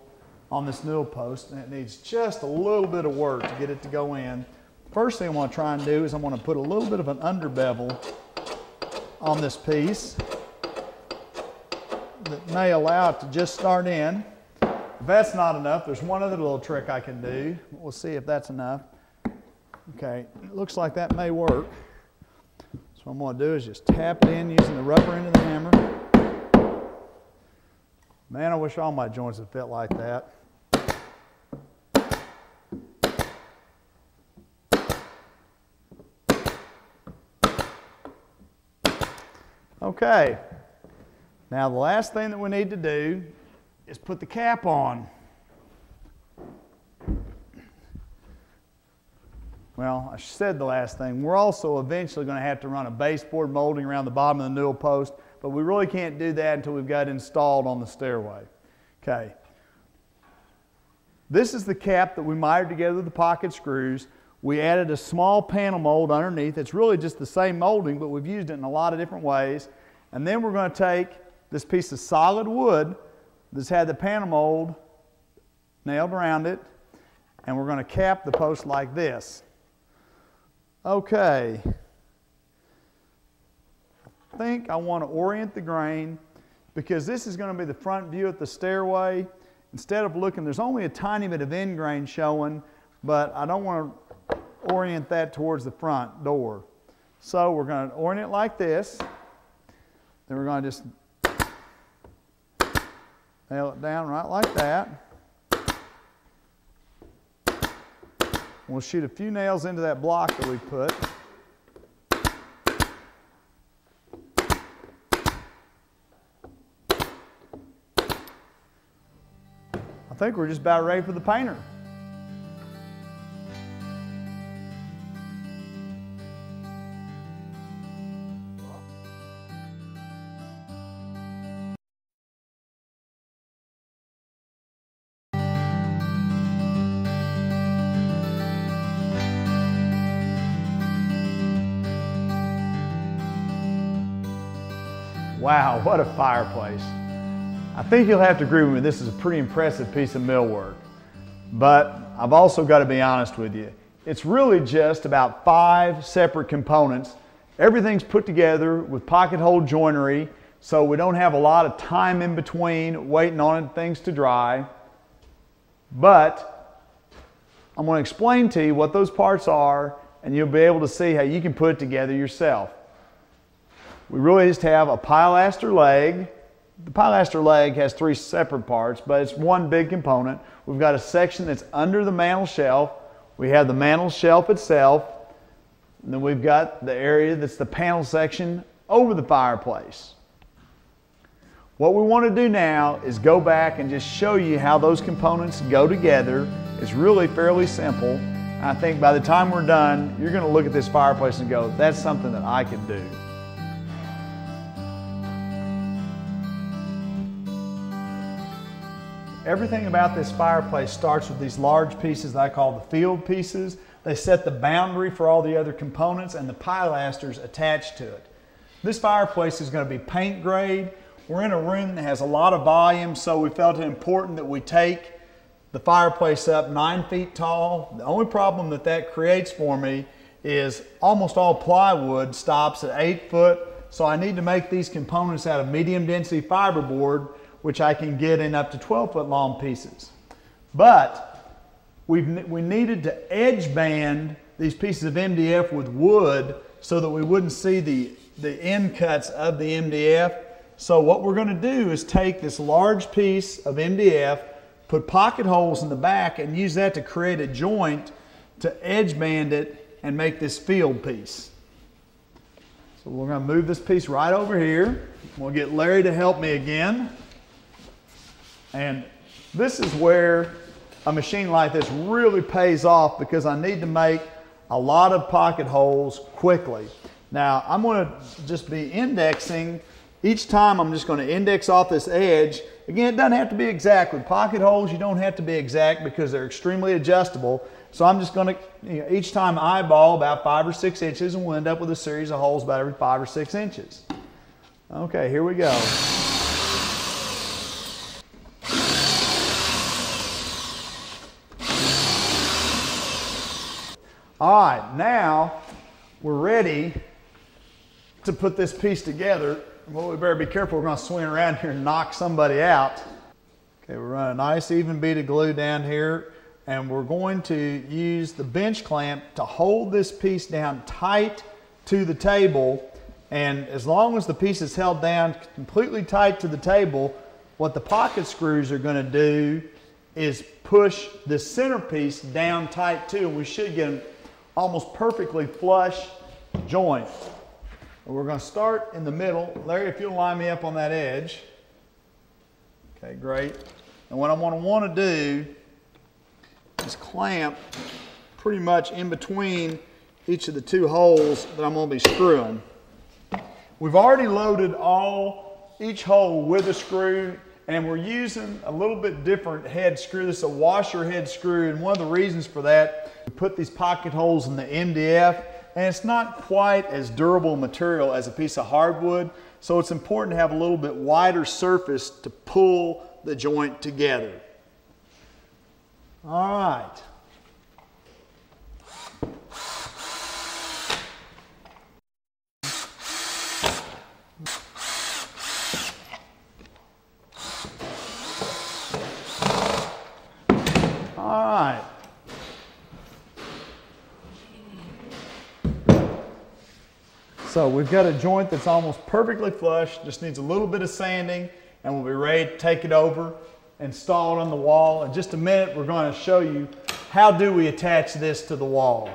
on this Newell post, and it needs just a little bit of work to get it to go in. First thing I want to try and do is I want to put a little bit of an under bevel on this piece that may allow it to just start in. If that's not enough, there's one other little trick I can do. We'll see if that's enough. Okay, it looks like that may work. So what I'm going to do is just tap it in using the rubber end of the hammer. Man, I wish all my joints would fit like that. Okay, now the last thing that we need to do is put the cap on. Well, I said the last thing. We're also eventually going to have to run a baseboard molding around the bottom of the Newell post, but we really can't do that until we've got it installed on the stairway. Okay. This is the cap that we mitered together with the pocket screws. We added a small panel mold underneath. It's really just the same molding, but we've used it in a lot of different ways. And then we're going to take this piece of solid wood that's had the panel mold nailed around it, and we're going to cap the post like this. Okay, I think I want to orient the grain because this is going to be the front view at the stairway. Instead of looking, there's only a tiny bit of end grain showing, but I don't want to orient that towards the front door. So we're going to orient it like this. Then we're going to just nail it down right like that. We'll shoot a few nails into that block that we put. I think we're just about ready for the painter. Wow, what a fireplace. I think you'll have to agree with me, this is a pretty impressive piece of millwork. But I've also got to be honest with you. It's really just about 5 separate components. Everything's put together with pocket hole joinery, so we don't have a lot of time in between waiting on things to dry. But I'm going to explain to you what those parts are, and you'll be able to see how you can put it together yourself. We really just have a pilaster leg. The pilaster leg has 3 separate parts, but it's one big component. We've got a section that's under the mantel shelf. We have the mantel shelf itself. And then we've got the area that's the panel section over the fireplace. What we want to do now is go back and just show you how those components go together. It's really fairly simple. I think by the time we're done, you're going to look at this fireplace and go, that's something that I could do. Everything about this fireplace starts with these large pieces that I call the field pieces. They set the boundary for all the other components and the pilasters attached to it. This fireplace is going to be paint grade. We're in a room that has a lot of volume, so we felt it important that we take the fireplace up 9 feet tall. The only problem that that creates for me is almost all plywood stops at 8 foot, so I need to make these components out of medium density fiberboard, which I can get in up to 12-foot long pieces. But we needed to edge band these pieces of MDF with wood so that we wouldn't see the end cuts of the MDF. So what we're going to do is take this large piece of MDF, put pocket holes in the back, and use that to create a joint to edge band it and make this field piece. So we're going to move this piece right over here. We'll get Larry to help me again. And this is where a machine like this really pays off because I need to make a lot of pocket holes quickly. Now I'm going to just be indexing. Each time I'm just going to index off this edge. Again, it doesn't have to be exact. With pocket holes you don't have to be exact because they're extremely adjustable. So I'm just going to, each time eyeball about 5 or 6 inches, and we'll end up with a series of holes about every 5 or 6 inches. Okay, here we go. All right, now we're ready to put this piece together. Well, we better be careful. We're going to swing around here and knock somebody out. Okay, we're running a nice even bead of glue down here, and we're going to use the bench clamp to hold this piece down tight to the table. And as long as the piece is held down completely tight to the table, what the pocket screws are going to do is push the centerpiece down tight too. We should get an almost perfectly flush joint. And we're going to start in the middle. Larry, if you'll line me up on that edge. Okay, great. And what I'm going to want to do is clamp pretty much in between each of the two holes that I'm going to be screwing. We've already loaded each hole with a screw, and we're using a little bit different head screw. This is a washer head screw, and one of the reasons for that, we put these pocket holes in the MDF, and it's not quite as durable material as a piece of hardwood, so it's important to have a little bit wider surface to pull the joint together. All right. So we've got a joint that's almost perfectly flush, just needs a little bit of sanding, and we'll be ready to take it over, install it on the wall. In just a minute, we're going to show you how do we attach this to the wall.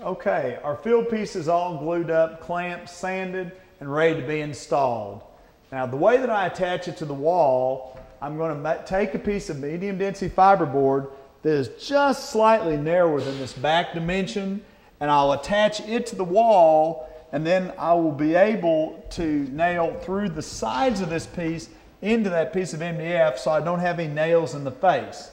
Okay, our field piece is all glued up, clamped, sanded, and ready to be installed. Now the way that I attach it to the wall, I'm going to take a piece of medium density fiberboard that is just slightly narrower than this back dimension, and I'll attach it to the wall, and then I will be able to nail through the sides of this piece into that piece of MDF so I don't have any nails in the face.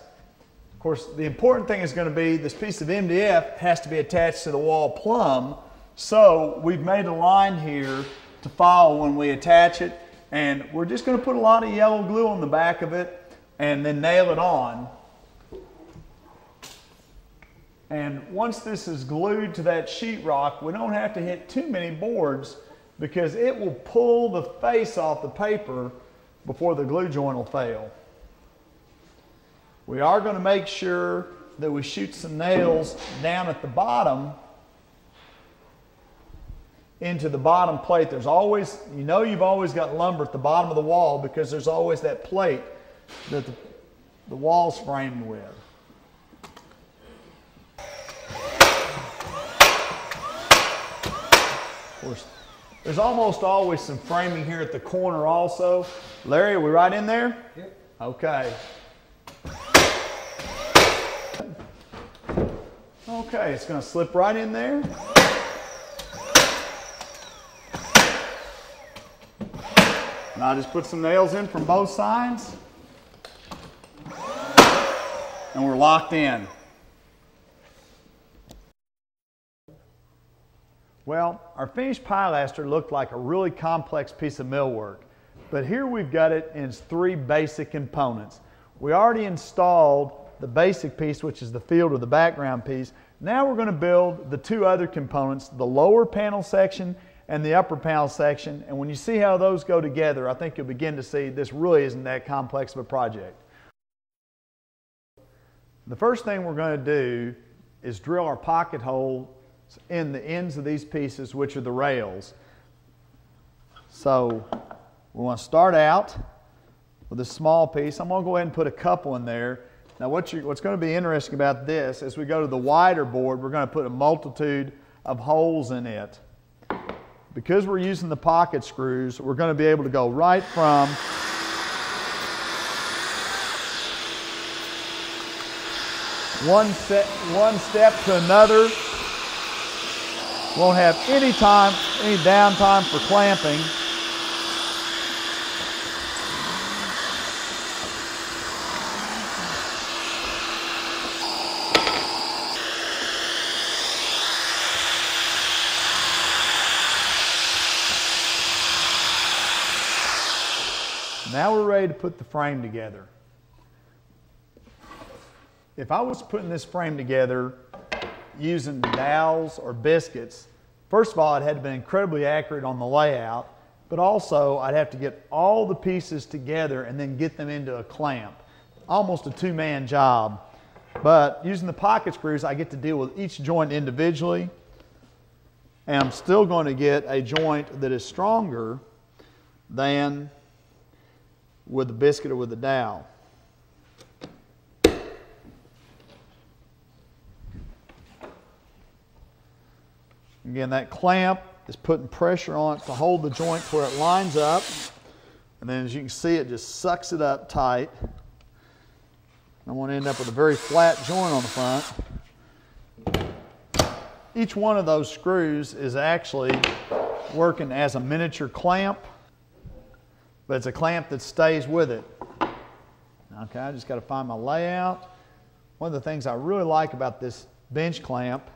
Of course, the important thing is going to be this piece of MDF has to be attached to the wall plumb, so we've made a line here to follow when we attach it, and we're just going to put a lot of yellow glue on the back of it and then nail it on. And once this is glued to that sheetrock, we don't have to hit too many boards because it will pull the face off the paper before the glue joint will fail. We are going to make sure that we shoot some nails down at the bottom into the bottom plate. There's always, you know, you've always got lumber at the bottom of the wall because there's always that plate that the wall's framed with. Of course, there's almost always some framing here at the corner also. Larry, are we right in there? Yep. Okay. Okay, it's going to slip right in there. And I'll just put some nails in from both sides. And we're locked in. Well, our finished pilaster looked like a really complex piece of millwork, but here we've got it in its three basic components. We already installed the basic piece, which is the field or the background piece. Now we're going to build the two other components, the lower panel section and the upper panel section, and when you see how those go together, I think you'll begin to see this really isn't that complex of a project. The first thing we're going to do is drill our pocket hole in the ends of these pieces, which are the rails. So we want to start out with a small piece. I'm going to go ahead and put a couple in there. Now what's going to be interesting about this, as we go to the wider board, we're going to put a multitude of holes in it. Because we're using the pocket screws, we're going to be able to go right from one step to another. Won't have any downtime for clamping. Now we're ready to put the frame together. If I was putting this frame together using dowels or biscuits, first of all, it had to be incredibly accurate on the layout, but also I'd have to get all the pieces together and then get them into a clamp. Almost a two-man job. But using the pocket screws, I get to deal with each joint individually, and I'm still going to get a joint that is stronger than with the biscuit or with the dowel. Again, that clamp is putting pressure on it to hold the joint where it lines up. And then as you can see, it just sucks it up tight. I want to end up with a very flat joint on the front. Each one of those screws is actually working as a miniature clamp, but it's a clamp that stays with it. Okay, I just got to find my layout. One of the things I really like about this bench clamp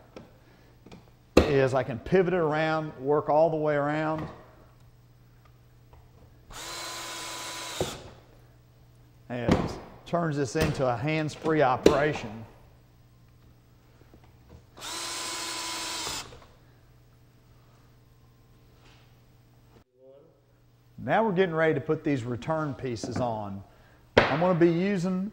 is I can pivot it around, work all the way around. And it turns this into a hands-free operation. Now we're getting ready to put these return pieces on. I'm going to be using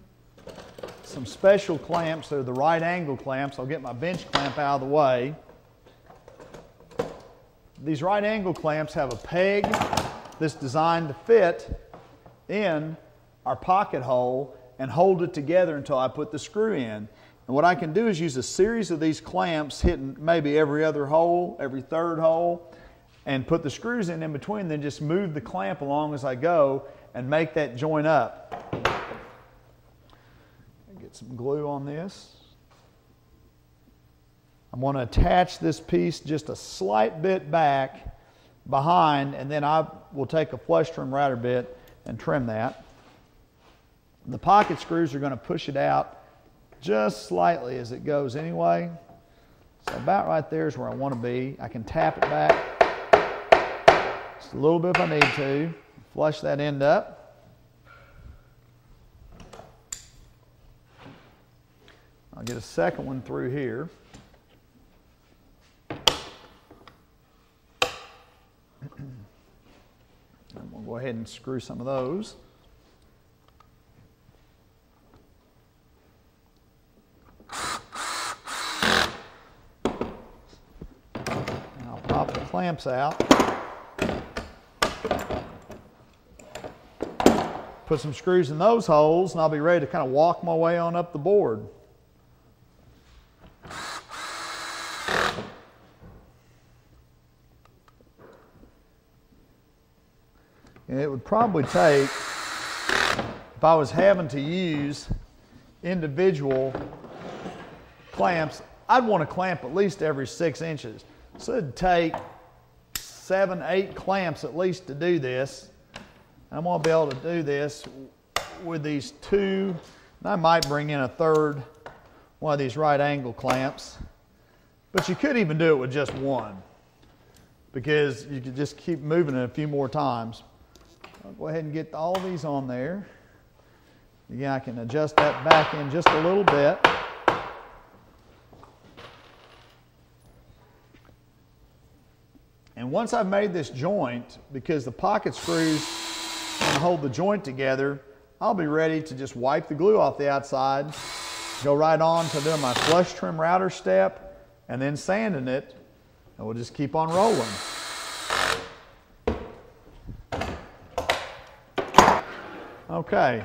some special clamps. They're the right angle clamps. I'll get my bench clamp out of the way. These right angle clamps have a peg that's designed to fit in our pocket hole and hold it together until I put the screw in. And what I can do is use a series of these clamps hitting maybe every other hole, every third hole, and put the screws in between, then just move the clamp along as I go and make that joint up. Get some glue on this. I'm going to attach this piece just a slight bit back behind, and then I will take a flush trim router bit and trim that. The pocket screws are going to push it out just slightly as it goes anyway. So about right there is where I want to be. I can tap it back just a little bit if I need to. Flush that end up. I'll get a second one through here. And we'll go ahead and screw some of those. And I'll pop the clamps out. Put some screws in those holes, and I'll be ready to kind of walk my way on up the board. And it would probably take, if I was having to use individual clamps, I'd want to clamp at least every 6 inches. So it'd take 7, 8 clamps at least to do this. I'm going to be able to do this with these 2. And I might bring in a third one of these right angle clamps. But you could even do it with just one, because you could just keep moving it a few more times. I'll go ahead and get all these on there. Again, I can adjust that back in just a little bit. And once I've made this joint, because the pocket screws going to hold the joint together, I'll be ready to just wipe the glue off the outside, go right on to doing my flush trim router step, and then sanding it, and we'll just keep on rolling. Okay,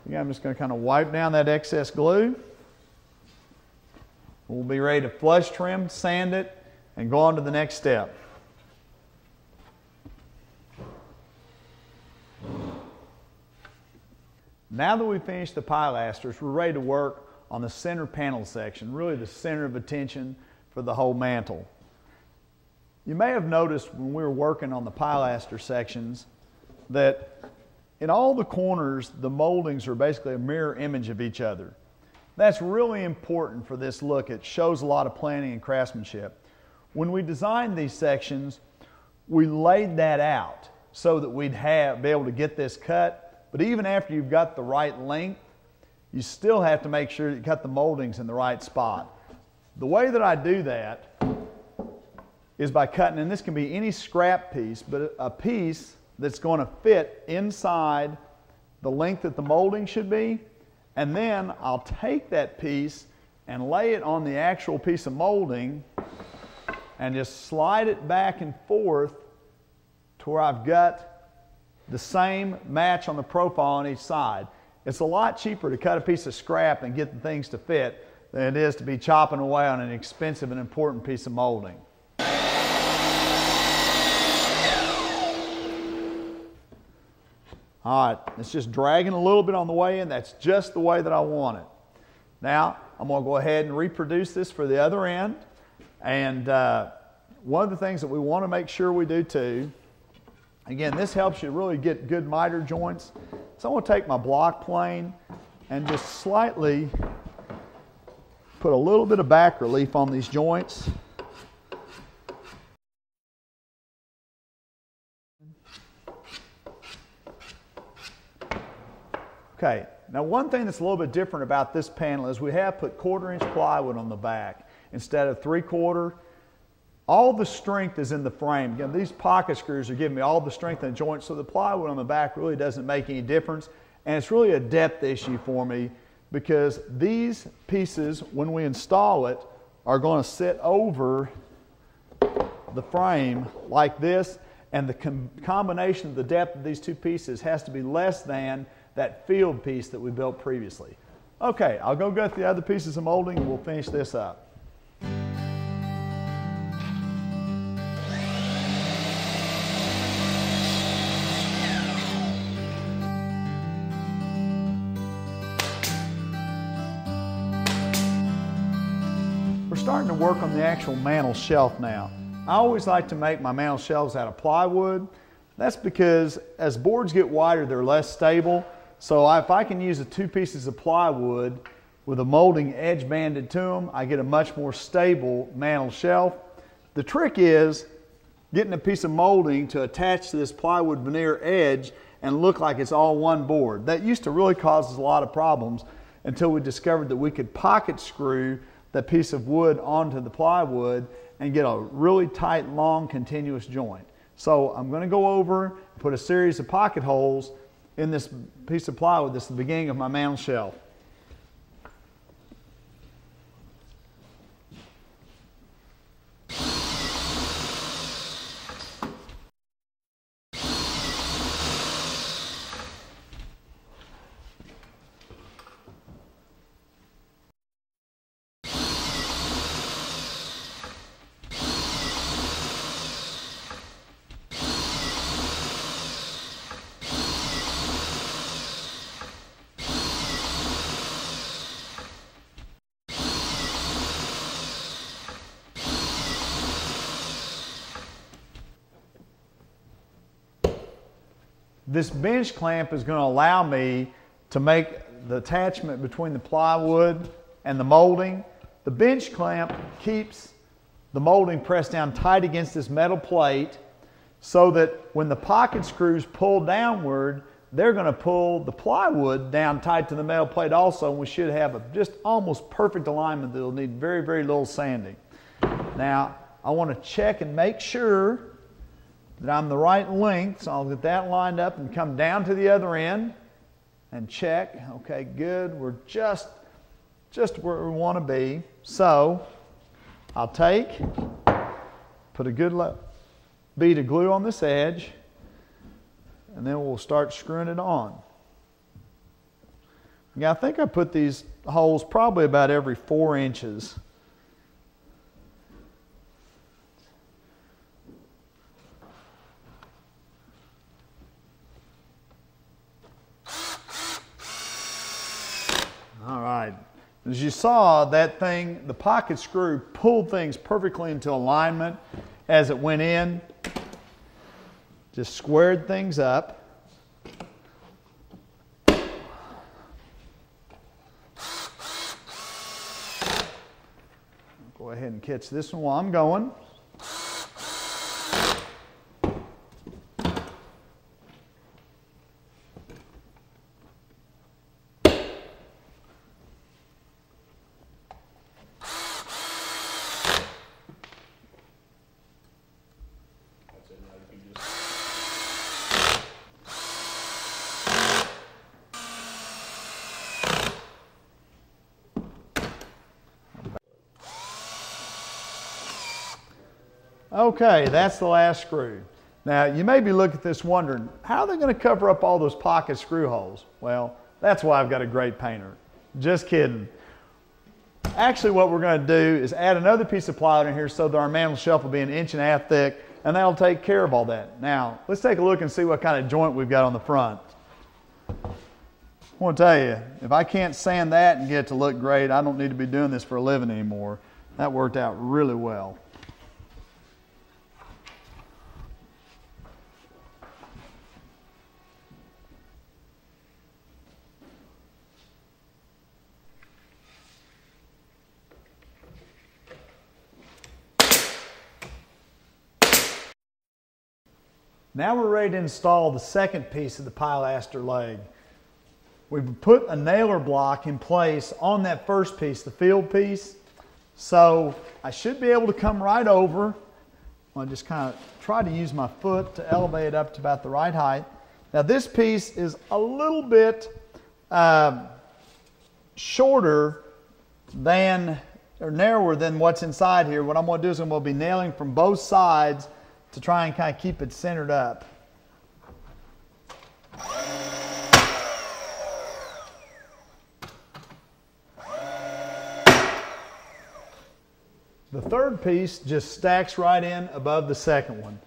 again, I'm just going to kind of wipe down that excess glue. We'll be ready to flush trim, sand it, and go on to the next step. Now that we've finished the pilasters, we're ready to work on the center panel section, really the center of attention for the whole mantle. You may have noticed when we were working on the pilaster sections that in all the corners, the moldings are basically a mirror image of each other. That's really important for this look. It shows a lot of planning and craftsmanship. When we designed these sections, we laid that out so that we'd be able to get this cut. But even after you've got the right length, you still have to make sure that you cut the moldings in the right spot. The way that I do that is by cutting, and this can be any scrap piece, but a piece that's going to fit inside the length that the molding should be, and then I'll take that piece and lay it on the actual piece of molding and just slide it back and forth to where I've got the same match on the profile on each side. It's a lot cheaper to cut a piece of scrap and get the things to fit than it is to be chopping away on an expensive and important piece of molding. All right, it's just dragging a little bit on the way in. That's just the way that I want it. Now, I'm going to go ahead and reproduce this for the other end. And one of the things that we want to make sure we do too, again, this helps you really get good miter joints. So I'm going to take my block plane and just slightly put a little bit of back relief on these joints. Okay, now one thing that's a little bit different about this panel is we have put 1/4 inch plywood on the back instead of 3/4. All the strength is in the frame. Again, these pocket screws are giving me all the strength in the joint, so the plywood on the back really doesn't make any difference. And it's really a depth issue for me because these pieces, when we install it, are going to sit over the frame like this, and the combination of the depth of these two pieces has to be less than that field piece that we built previously. Okay, I'll go get the other pieces of molding and we'll finish this up. We're starting to work on the actual mantel shelf now. I always like to make my mantel shelves out of plywood. That's because as boards get wider, they're less stable. So if I can use the two pieces of plywood with a molding edge banded to them, I get a much more stable mantel shelf. The trick is getting a piece of molding to attach to this plywood veneer edge and look like it's all one board. That used to really cause us a lot of problems until we discovered that we could pocket screw that piece of wood onto the plywood and get a really tight, long, continuous joint. So I'm going to go over and put a series of pocket holes in this piece of plywood. This is the beginning of my mantel shelf. This bench clamp is going to allow me to make the attachment between the plywood and the molding. The bench clamp keeps the molding pressed down tight against this metal plate so that when the pocket screws pull downward, they're going to pull the plywood down tight to the metal plate also, and we should have a just almost perfect alignment that will need very, very little sanding. Now, I want to check and make sure that I'm the right length, so I'll get that lined up and come down to the other end and check. Okay, good. We're just where we want to be. So I'll put a good bead of glue on this edge, and then we'll start screwing it on. Yeah, I think I put these holes probably about every 4 inches. All right, as you saw, that thing, the pocket screw pulled things perfectly into alignment as it went in. Just squared things up. Go ahead and catch this one while I'm going. Okay, that's the last screw. Now, you may be looking at this wondering, how are they going to cover up all those pocket screw holes? Well, that's why I've got a great painter. Just kidding. Actually, what we're going to do is add another piece of plywood in here so that our mantel shelf will be 1.5 inches thick, and that'll take care of all that. Now, let's take a look and see what kind of joint we've got on the front. I want to tell you, if I can't sand that and get it to look great, I don't need to be doing this for a living anymore. That worked out really well. Now we're ready to install the second piece of the pilaster leg. We've put a nailer block in place on that first piece, the field piece. So I should be able to come right over. I'll just kind of try to use my foot to elevate it up to about the right height. Now this piece is a little bit shorter than, or narrower than what's inside here. What I'm going to do is I'm going to be nailing from both sides to try and kind of keep it centered up. The third piece just stacks right in above the second one.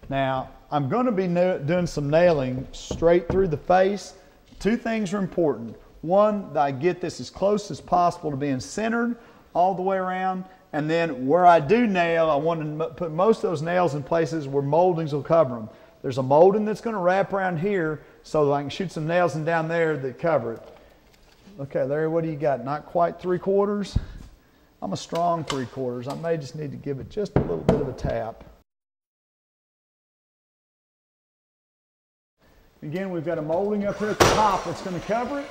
Now, I'm going to be doing some nailing straight through the face. Two things are important. One, that I get this as close as possible to being centered all the way around. And then where I do nail, I want to put most of those nails in places where moldings will cover them. There's a molding that's going to wrap around here so that I can shoot some nails in down there that cover it. Okay, Larry, what do you got? Not quite 3/4? I'm a strong 3/4. I may just need to give it just a little bit of a tap. Again, we've got a molding up here at the top that's going to cover it.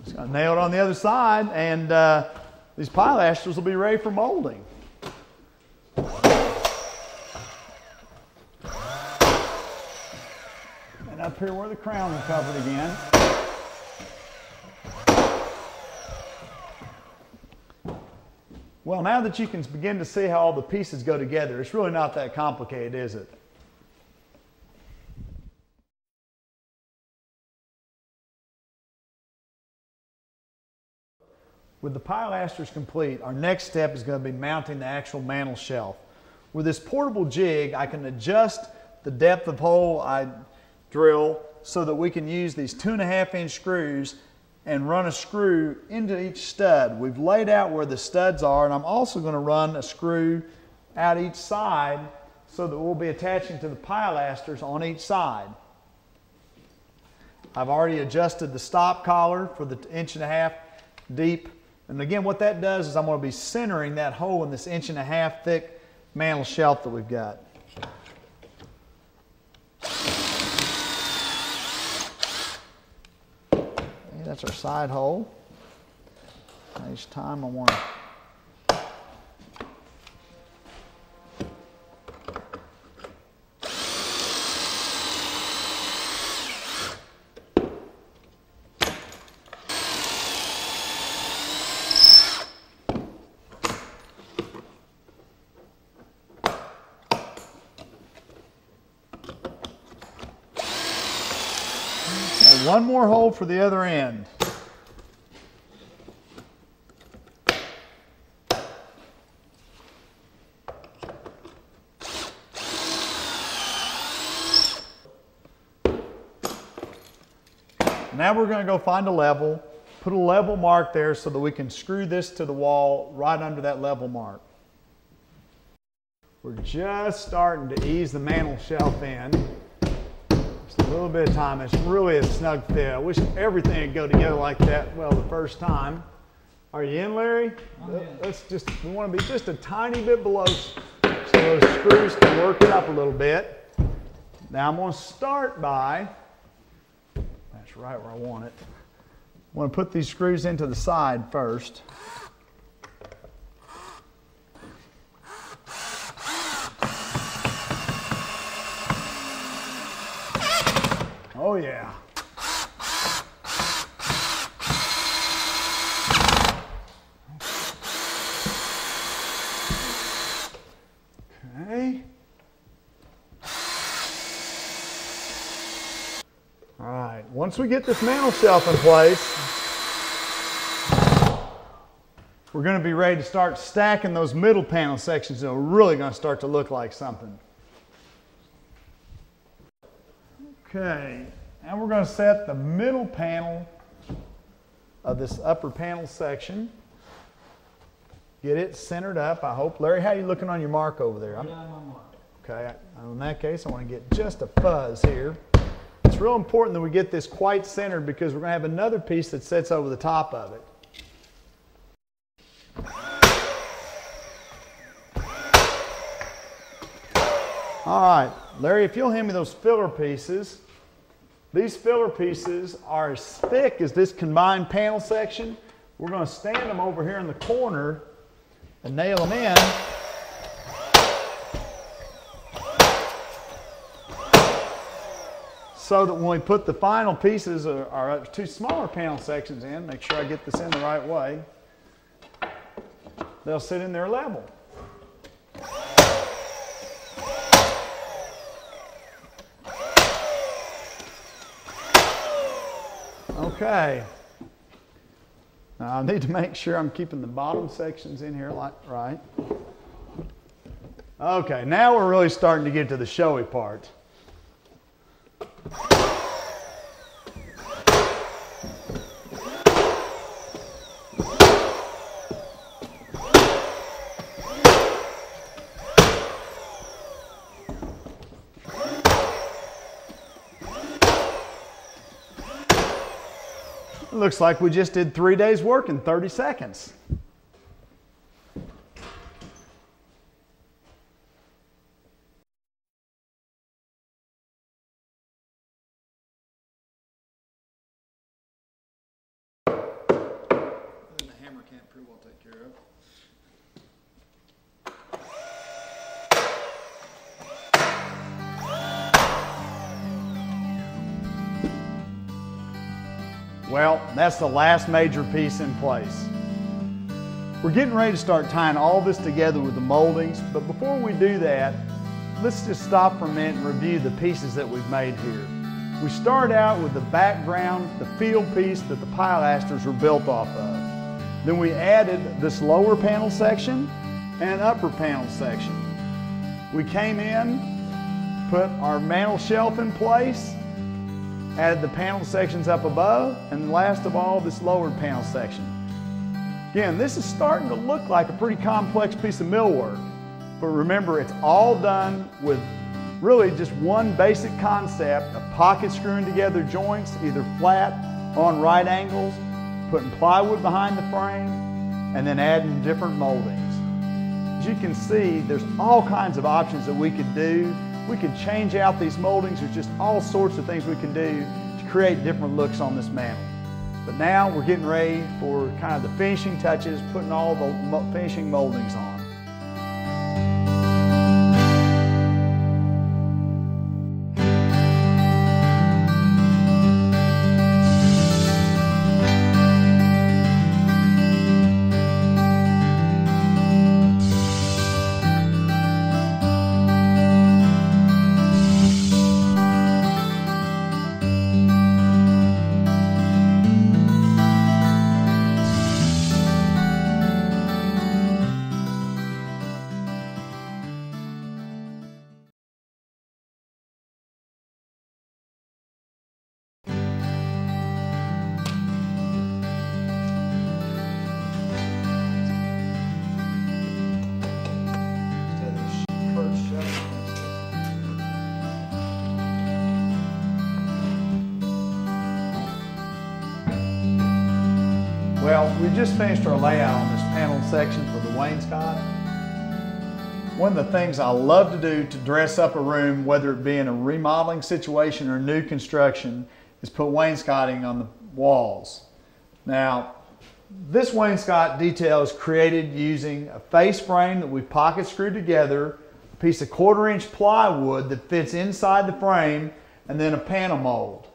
Just going to nail it on the other side, and these pilasters will be ready for molding. And up here where the crown will cover it again. Well, now that you can begin to see how all the pieces go together, it's really not that complicated, is it? With the pilasters complete, our next step is going to be mounting the actual mantel shelf. With this portable jig, I can adjust the depth of hole I drill so that we can use these 2.5-inch screws and run a screw into each stud. We've laid out where the studs are, and I'm also going to run a screw out each side so that we'll be attaching to the pilasters on each side. I've already adjusted the stop collar for the 1.5 inch deep. And again, what that does is I'm going to be centering that hole in this 1.5 inch thick mantel shelf that we've got. Okay, that's our side hole. Each time I want to one more hole for the other end. Now we're going to go find a level, put a level mark there so that we can screw this to the wall right under that level mark. We're just starting to ease the mantel shelf in. Just a little bit of time. It's really a snug fit. I wish everything would go together like that, well, the first time. Are you in, Larry? We want to be just a tiny bit below so those screws can work it up a little bit. Now I'm going to start by, that's right where I want it. I want to put these screws into the side first. Oh yeah. Okay. All right, once we get this mantel shelf in place, we're going to be ready to start stacking those middle panel sections that are really going to start to look like something. Okay, And we're going to set the middle panel of this upper panel section. Get it centered up, I hope. Larry, how are you looking on your mark over there? Yeah, I'm on mark. Okay, in that case, I want to get just a fuzz here. It's real important that we get this quite centered because we're going to have another piece that sits over the top of it. All right, Larry, if you'll hand me those filler pieces. These filler pieces are as thick as this combined panel section. We're going to stand them over here in the corner and nail them in. So that when we put the final pieces, our two smaller panel sections in, make sure I get this in the right way, they'll sit in there level. Okay. Now I need to make sure I'm keeping the bottom sections in here right. Okay, now we're really starting to get to the showy part. Looks like we just did 3 days work in 30 seconds. The hammer can't pretty well take care of. Well, that's the last major piece in place. We're getting ready to start tying all this together with the moldings, but before we do that, let's just stop for a minute and review the pieces that we've made here. We start out with the background, the field piece that the pilasters were built off of. Then we added this lower panel section and an upper panel section. We came in, put our mantel shelf in place, added the panel sections up above, and last of all, this lower panel section. Again, this is starting to look like a pretty complex piece of millwork, but remember, it's all done with really just one basic concept of pocket screwing together joints, either flat or on right angles, putting plywood behind the frame, and then adding different moldings. As you can see, there's all kinds of options that we could do. We could change out these moldings. There's just all sorts of things we can do to create different looks on this mantel. But now we're getting ready for kind of the finishing touches, putting all the finishing moldings on. Well, we just finished our layout on this panel section for the wainscot. One of the things I love to do to dress up a room, whether it be in a remodeling situation or new construction, is put wainscoting on the walls. Now, this wainscot detail is created using a face frame that we pocket screwed together, a piece of 1/4 inch plywood that fits inside the frame, and then a panel mold.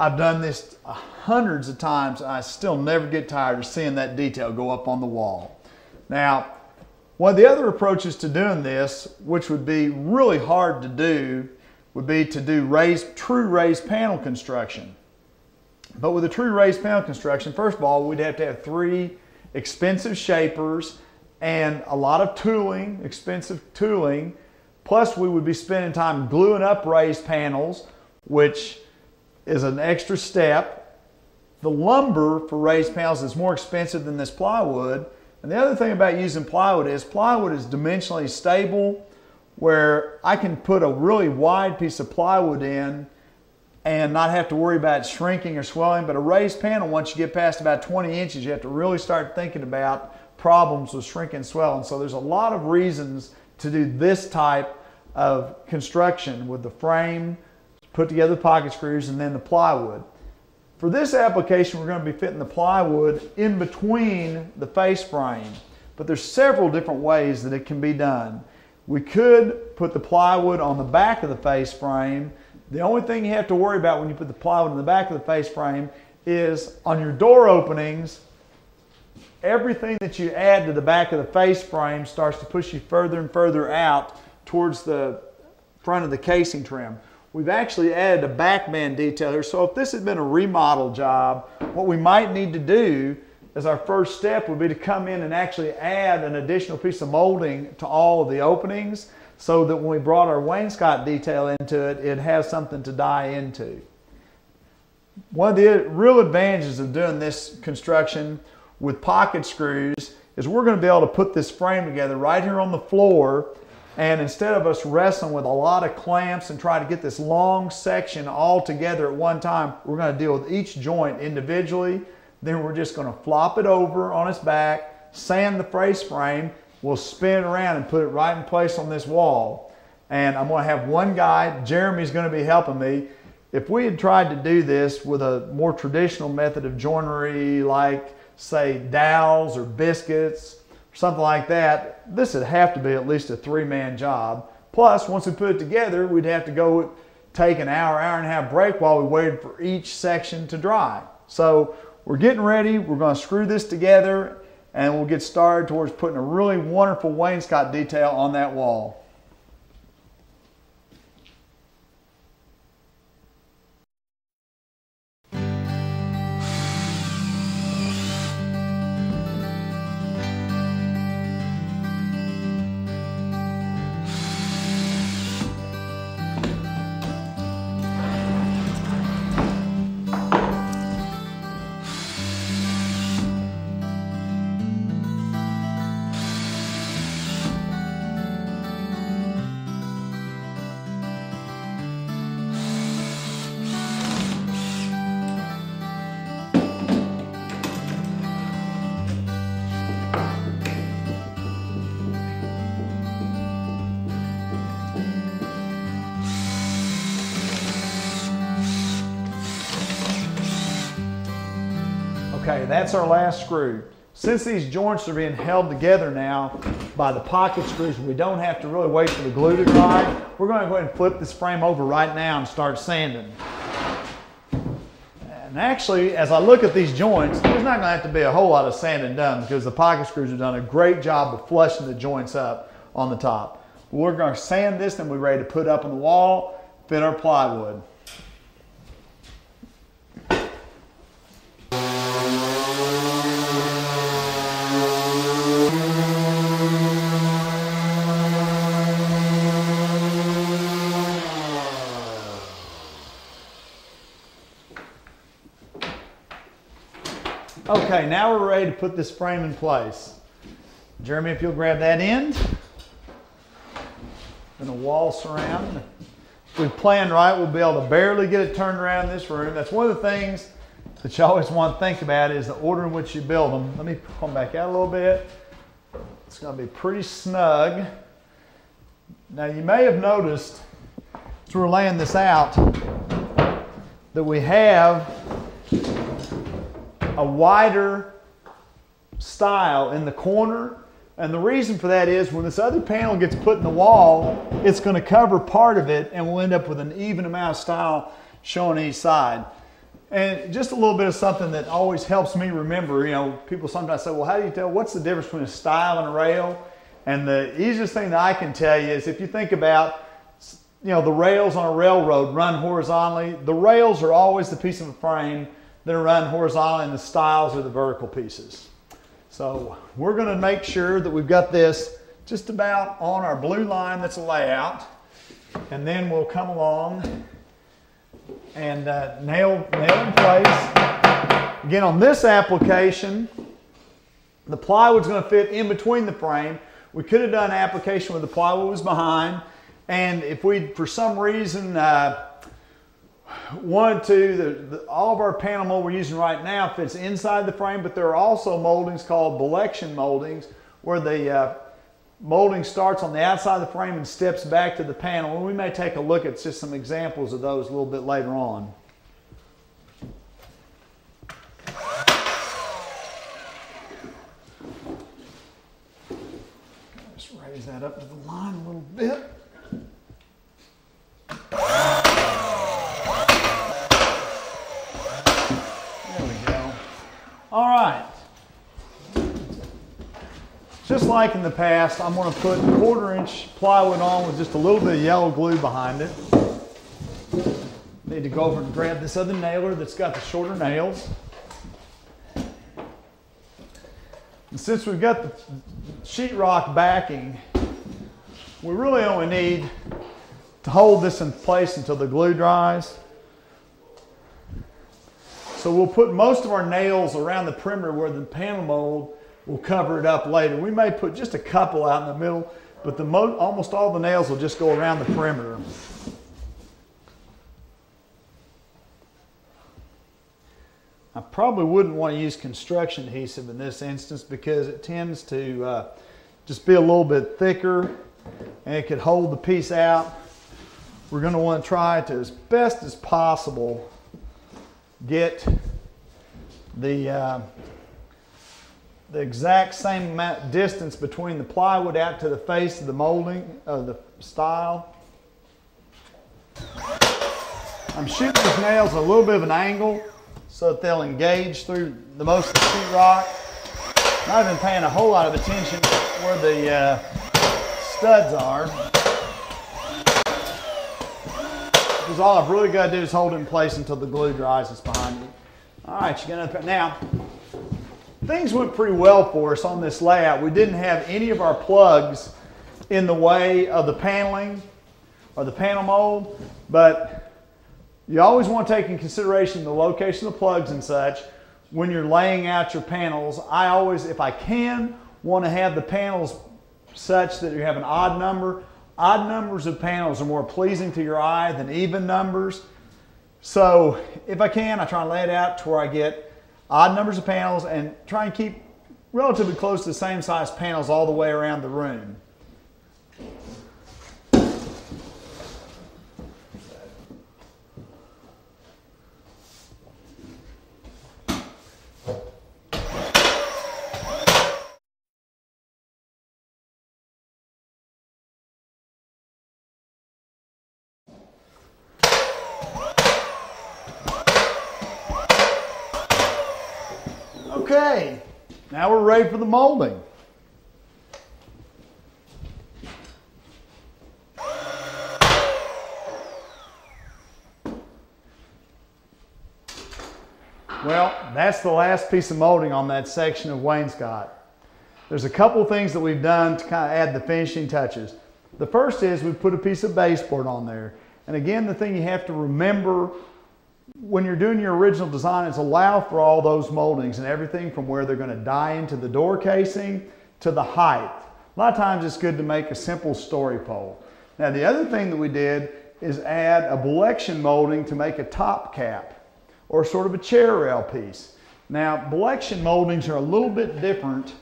I've done this hundreds of times, and I still never get tired of seeing that detail go up on the wall. Now, one of the other approaches to doing this, which would be really hard to do, would be to do true raised panel construction. But with a true raised panel construction, first of all, we'd have to have 3 expensive shapers and a lot of tooling, expensive tooling. Plus, we would be spending time gluing up raised panels, which is an extra step. The lumber for raised panels is more expensive than this plywood. And the other thing about using plywood is dimensionally stable, where I can put a really wide piece of plywood in and not have to worry about shrinking or swelling. But a raised panel, once you get past about 20 inches, you have to really start thinking about problems with shrinking and swelling. So there's a lot of reasons to do this type of construction with the frame, put together the pocket screws, and then the plywood. For this application, we're going to be fitting the plywood in between the face frame, but there's several different ways that it can be done. We could put the plywood on the back of the face frame. The only thing you have to worry about when you put the plywood on the back of the face frame is on your door openings, everything that you add to the back of the face frame starts to push you further and further out towards the front of the casing trim. We've actually added a backband detail here, so if this had been a remodel job, what we might need to do as our first step would be to come in and actually add an additional piece of molding to all of the openings so that when we brought our wainscot detail into it, it has something to die into. One of the real advantages of doing this construction with pocket screws is we're going to be able to put this frame together right here on the floor, and instead of us wrestling with a lot of clamps and try to get this long section all together at one time, we're going to deal with each joint individually. Then we're just going to flop it over on its back, sand the face frame, we'll spin it around and put it right in place on this wall. And I'm going to have one guy, Jeremy's going to be helping me. If we had tried to do this with a more traditional method of joinery, like say dowels or biscuits, something like that, this would have to be at least a three-man job. Plus, once we put it together, we'd have to go take an hour, hour and a half break while we waited for each section to dry. So we're getting ready, we're going to screw this together, and we'll get started towards putting a really wonderful wainscot detail on that wall. Okay, that's our last screw. Since these joints are being held together now by the pocket screws, we don't have to really wait for the glue to dry. We're going to go ahead and flip this frame over right now and start sanding. And actually, as I look at these joints, there's not going to have to be a whole lot of sanding done because the pocket screws have done a great job of flushing the joints up on the top. We're going to sand this and we're ready to put up on the wall, fit our plywood. Okay, now we're ready to put this frame in place. Jeremy, if you'll grab that end. And the wall surround. If we plan right, we'll be able to barely get it turned around in this room. That's one of the things that you always want to think about is the order in which you build them. Let me come back out a little bit. It's going to be pretty snug. Now you may have noticed as we're laying this out that we have a wider style in the corner, and the reason for that is when this other panel gets put in the wall, it's going to cover part of it and we'll end up with an even amount of style showing each side. And just a little bit of something that always helps me remember, you know, people sometimes say, well, how do you tell what's the difference between a stile and a rail? And the easiest thing that I can tell you is if you think about, you know, the rails on a railroad run horizontally, the rails are always the piece of a frame that are run horizontally and the stiles are the vertical pieces. So we're going to make sure that we've got this just about on our blue line that's a layout, and then we'll come along and nail in place. Again, on this application, the plywood's going to fit in between the frame. We could have done an application where the plywood was behind, and if we, for some reason, wanted to, all of our panel mold we're using right now fits inside the frame, but there are also moldings called selection moldings where the molding starts on the outside of the frame and steps back to the panel. And we may take a look at just some examples of those a little bit later on. Just raise that up to the line a little bit. There we go. All right. Just like in the past, I'm going to put 1/4-inch plywood on with just a little bit of yellow glue behind it. Need to go over and grab this other nailer that's got the shorter nails. And since we've got the sheetrock backing, we really only need to hold this in place until the glue dries. So we'll put most of our nails around the perimeter where the panel mold will cover it up later. We may put just a couple out in the middle, but almost all the nails will just go around the perimeter. I probably wouldn't want to use construction adhesive in this instance because it tends to just be a little bit thicker and it could hold the piece out. We're going to want to try to, as best as possible, get the exact same amount distance between the plywood out to the face of the molding of the style. I'm shooting these nails at a little bit of an angle so that they'll engage through the most of the sheetrock. I've been paying a whole lot of attention where the studs are, because all I've really got to do is hold it in place until the glue dries. It's behind me. All right, you're gonna now. Things went pretty well for us on this layout. We didn't have any of our plugs in the way of the paneling or the panel mold, but you always want to take in consideration the location of the plugs and such when you're laying out your panels. I always, if I can, want to have the panels such that you have an odd number. Odd numbers of panels are more pleasing to your eye than even numbers. So if I can, I try and lay it out to where I get odd numbers of panels and try and keep relatively close to the same size panels all the way around the room. Okay, now we're ready for the molding. Well, that's the last piece of molding on that section of wainscot. There's a couple things that we've done to kind of add the finishing touches. The first is we've put a piece of baseboard on there. And again, the thing you have to remember when you're doing your original design is allow for all those moldings and everything from where they're going to die into the door casing to the height. A lot of times it's good to make a simple story pole. Now the other thing that we did is add a selection molding to make a top cap or sort of a chair rail piece. Now selection moldings are a little bit different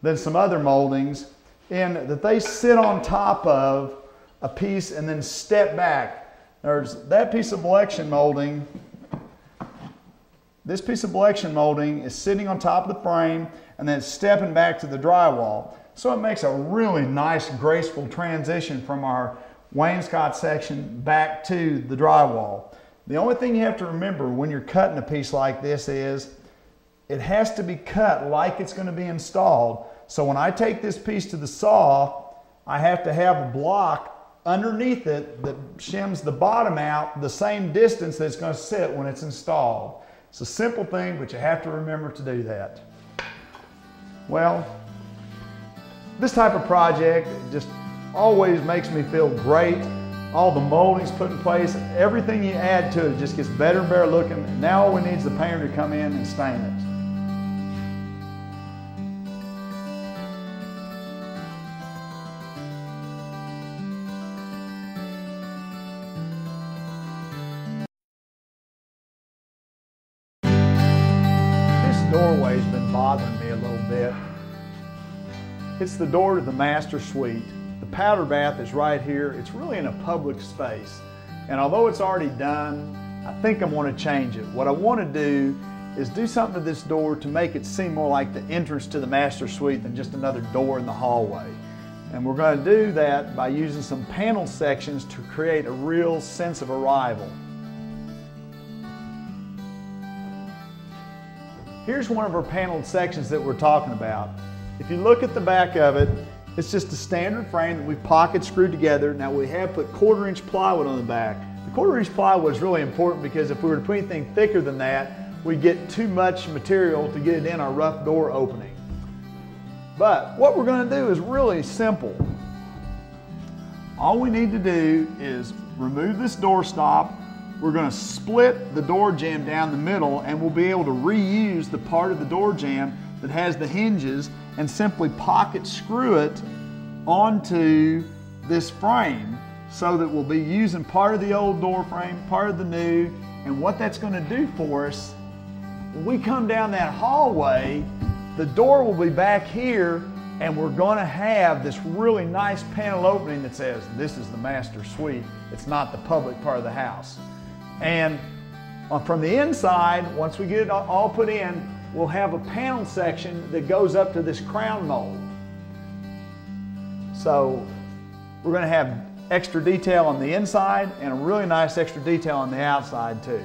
than some other moldings in that they sit on top of a piece and then step back. There's that piece of selection molding. This piece of selection molding is sitting on top of the frame and then stepping back to the drywall. So it makes a really nice, graceful transition from our wainscot section back to the drywall. The only thing you have to remember when you're cutting a piece like this is it has to be cut like it's going to be installed. So when I take this piece to the saw, I have to have a block underneath it that shims the bottom out the same distance that it's going to sit when it's installed. It's a simple thing, but you have to remember to do that. Well, this type of project just always makes me feel great all the moldings put in place, everything you add to it just gets better and better looking. And now all we need is the painter to come in and stain it. Doorway's been bothering me a little bit. It's the door to the master suite. The powder bath is right here. It's really in a public space. And although it's already done, I think I want to change it. What I want to do is do something to this door to make it seem more like the entrance to the master suite than just another door in the hallway. And we're going to do that by using some panel sections to create a real sense of arrival. Here's one of our paneled sections that we're talking about. If you look at the back of it, it's just a standard frame that we've pocket screwed together. Now we have put 1/4 inch plywood on the back. The 1/4 inch plywood is really important because if we were to put anything thicker than that, we'd get too much material to get it in our rough door opening. But what we're going to do is really simple. All we need to do is remove this door stop. We're going to split the door jamb down the middle, and we'll be able to reuse the part of the door jamb that has the hinges and simply pocket screw it onto this frame so that we'll be using part of the old door frame, part of the new. And what that's going to do for us, when we come down that hallway, the door will be back here, and we're going to have this really nice panel opening that says this is the master suite. It's not the public part of the house. And from the inside, once we get it all put in, we'll have a panel section that goes up to this crown mold. So we're going to have extra detail on the inside and a really nice extra detail on the outside too.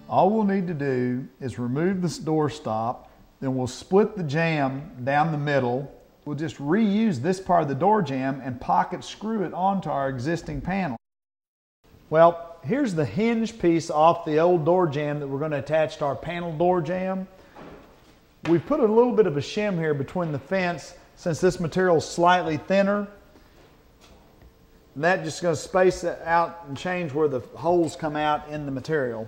All we'll need to do is remove this door stop, then we'll split the jamb down the middle. We'll just reuse this part of the door jamb and pocket screw it onto our existing panel. Well, here's the hinge piece off the old door jamb that we're going to attach to our panel door jamb. We put a little bit of a shim here between the fence since this material is slightly thinner. And that just going to space it out and change where the holes come out in the material.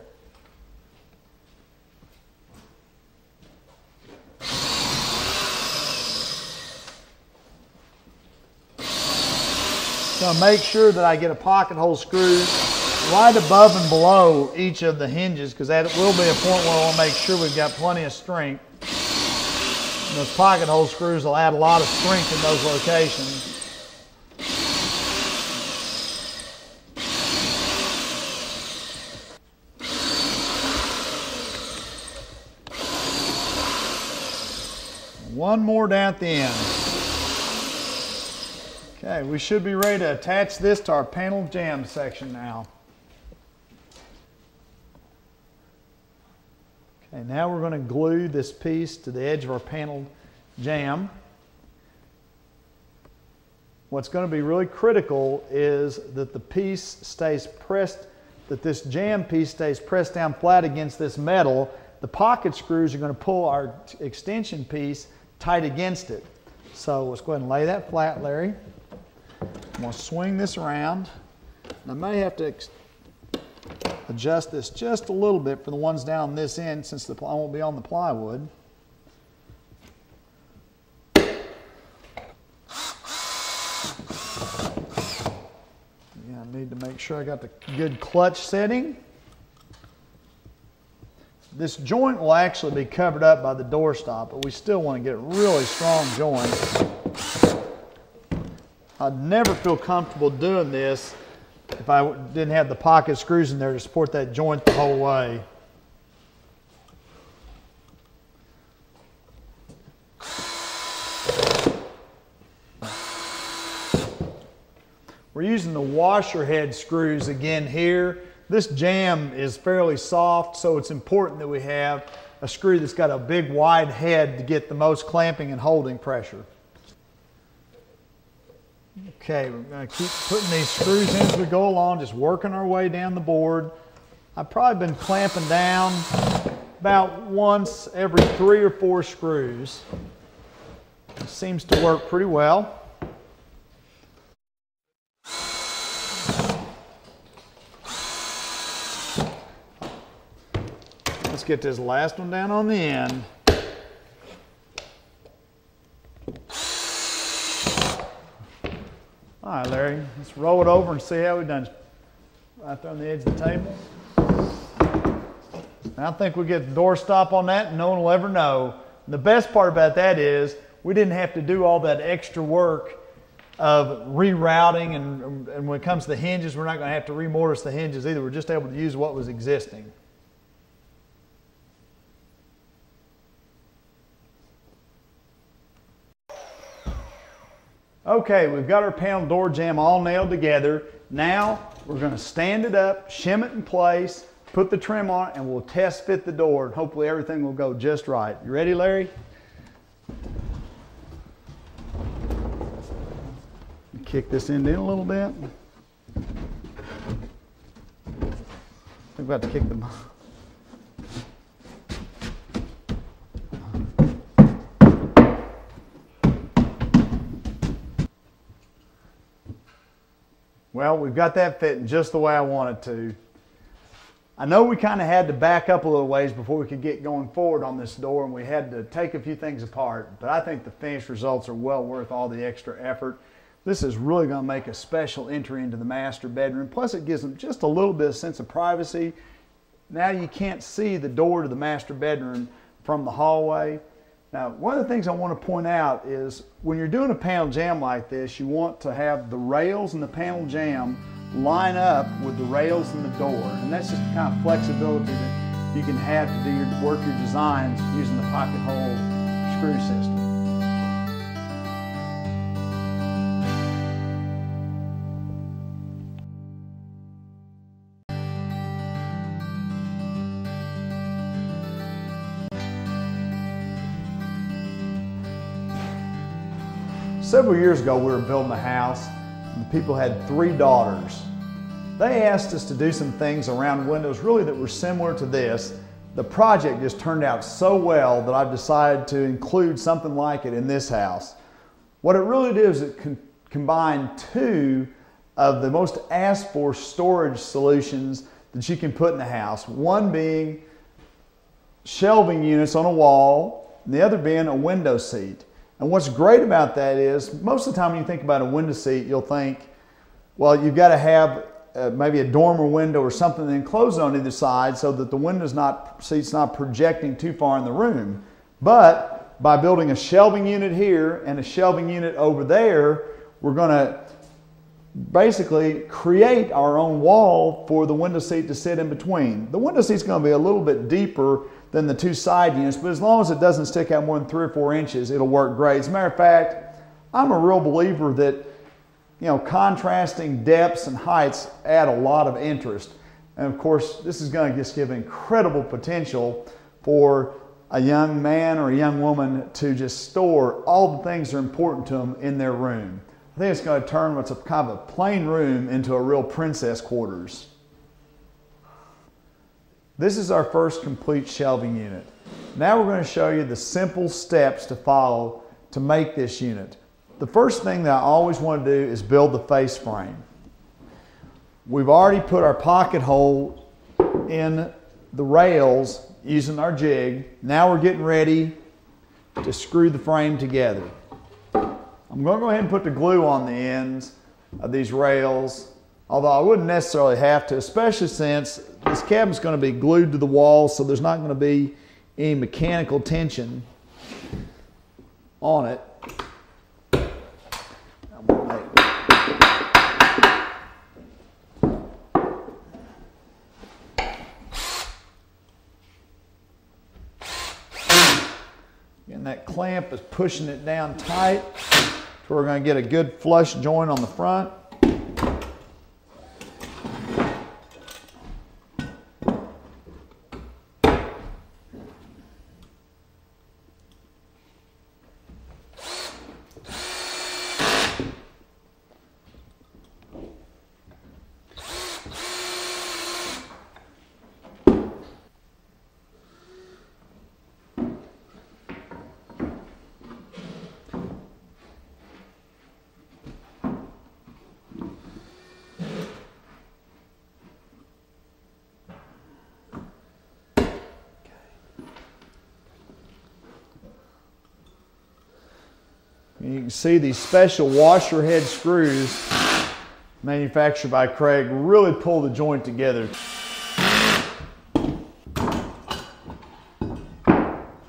So make sure that I get a pocket hole screwed right above and below each of the hinges, because that will be a point where I want to make sure we've got plenty of strength. And those pocket hole screws will add a lot of strength in those locations. One more down at the end. Okay, we should be ready to attach this to our panel jamb section now. Okay, now we're going to glue this piece to the edge of our panel jamb. What's going to be really critical is that the piece stays pressed, that this jamb piece stays pressed down flat against this metal. The pocket screws are going to pull our extension piece tight against it. So let's go ahead and lay that flat, Larry. I'm going to swing this around. I may have to adjust this just a little bit for the ones down this end since I won't be on the plywood. Yeah, I need to make sure I got the good clutch setting. This joint will actually be covered up by the door stop, but we still want to get a really strong joint. I'd never feel comfortable doing this if I didn't have the pocket screws in there to support that joint the whole way. We're using the washer head screws again here. This jamb is fairly soft, so it's important that we have a screw that's got a big wide head to get the most clamping and holding pressure. Okay, we're going to keep putting these screws in as we go along, just working our way down the board. I've probably been clamping down about once every 3 or 4 screws. It seems to work pretty well. Let's get this last one down on the end. All right, Larry, let's roll it over and see how we've done. Right there on the edge of the table. And I think we'll get the door stop on that and no one will ever know. And the best part about that is we didn't have to do all that extra work of rerouting, and when it comes to the hinges, we're not going to have to remortise the hinges either. We're just able to use what was existing. Okay, we've got our panel door jamb all nailed together. Now we're going to stand it up, shim it in place, put the trim on it, and we'll test fit the door, and hopefully everything will go just right. You ready, Larry? Kick this end in a little bit. We've got to kick them. Well, we've got that fitting just the way I want it to. I know we kind of had to back up a little ways before we could get going forward on this door, and we had to take a few things apart, but I think the finished results are well worth all the extra effort. This is really going to make a special entry into the master bedroom. Plus it gives them just a little bit of sense of privacy. Now you can't see the door to the master bedroom from the hallway. Now, one of the things I want to point out is when you're doing a panel jamb like this, you want to have the rails and the panel jamb line up with the rails and the door. And that's just the kind of flexibility that you can have to do work your designs using the pocket hole screw system. Several years ago, we were building a house, and the people had 3 daughters. They asked us to do some things around windows really that were similar to this. The project just turned out so well that I've decided to include something like it in this house. What it really did is it combined 2 of the most asked for storage solutions that you can put in the house. One being shelving units on a wall, and the other being a window seat. And what's great about that is most of the time when you think about a window seat, you'll think, well, you've got to have maybe a dormer window or something enclosed on either side so that the seat's not projecting too far in the room. But by building a shelving unit here and a shelving unit over there, we're going to basically create our own wall for the window seat to sit in between. The window seat's going to be a little bit deeper than the 2 side units, but as long as it doesn't stick out more than 3 or 4 inches, it'll work great. As a matter of fact, I'm a real believer that contrasting depths and heights add a lot of interest. And of course, this is going to just give incredible potential for a young man or a young woman to just store all the things that are important to them in their room. I think it's going to turn what's a kind of a plain room into a real princess quarters. This is our first complete shelving unit. Now we're going to show you the simple steps to follow to make this unit. The first thing that I always want to do is build the face frame. We've already put our pocket hole in the rails using our jig. Now we're getting ready to screw the frame together. I'm going to go ahead and put the glue on the ends of these rails, although I wouldn't necessarily have to, especially since this cabinet's going to be glued to the wall, so there's not going to be any mechanical tension on it. And that clamp is pushing it down tight, so we're going to get a good flush joint on the front. And you can see these special washer head screws manufactured by Kreg really pull the joint together.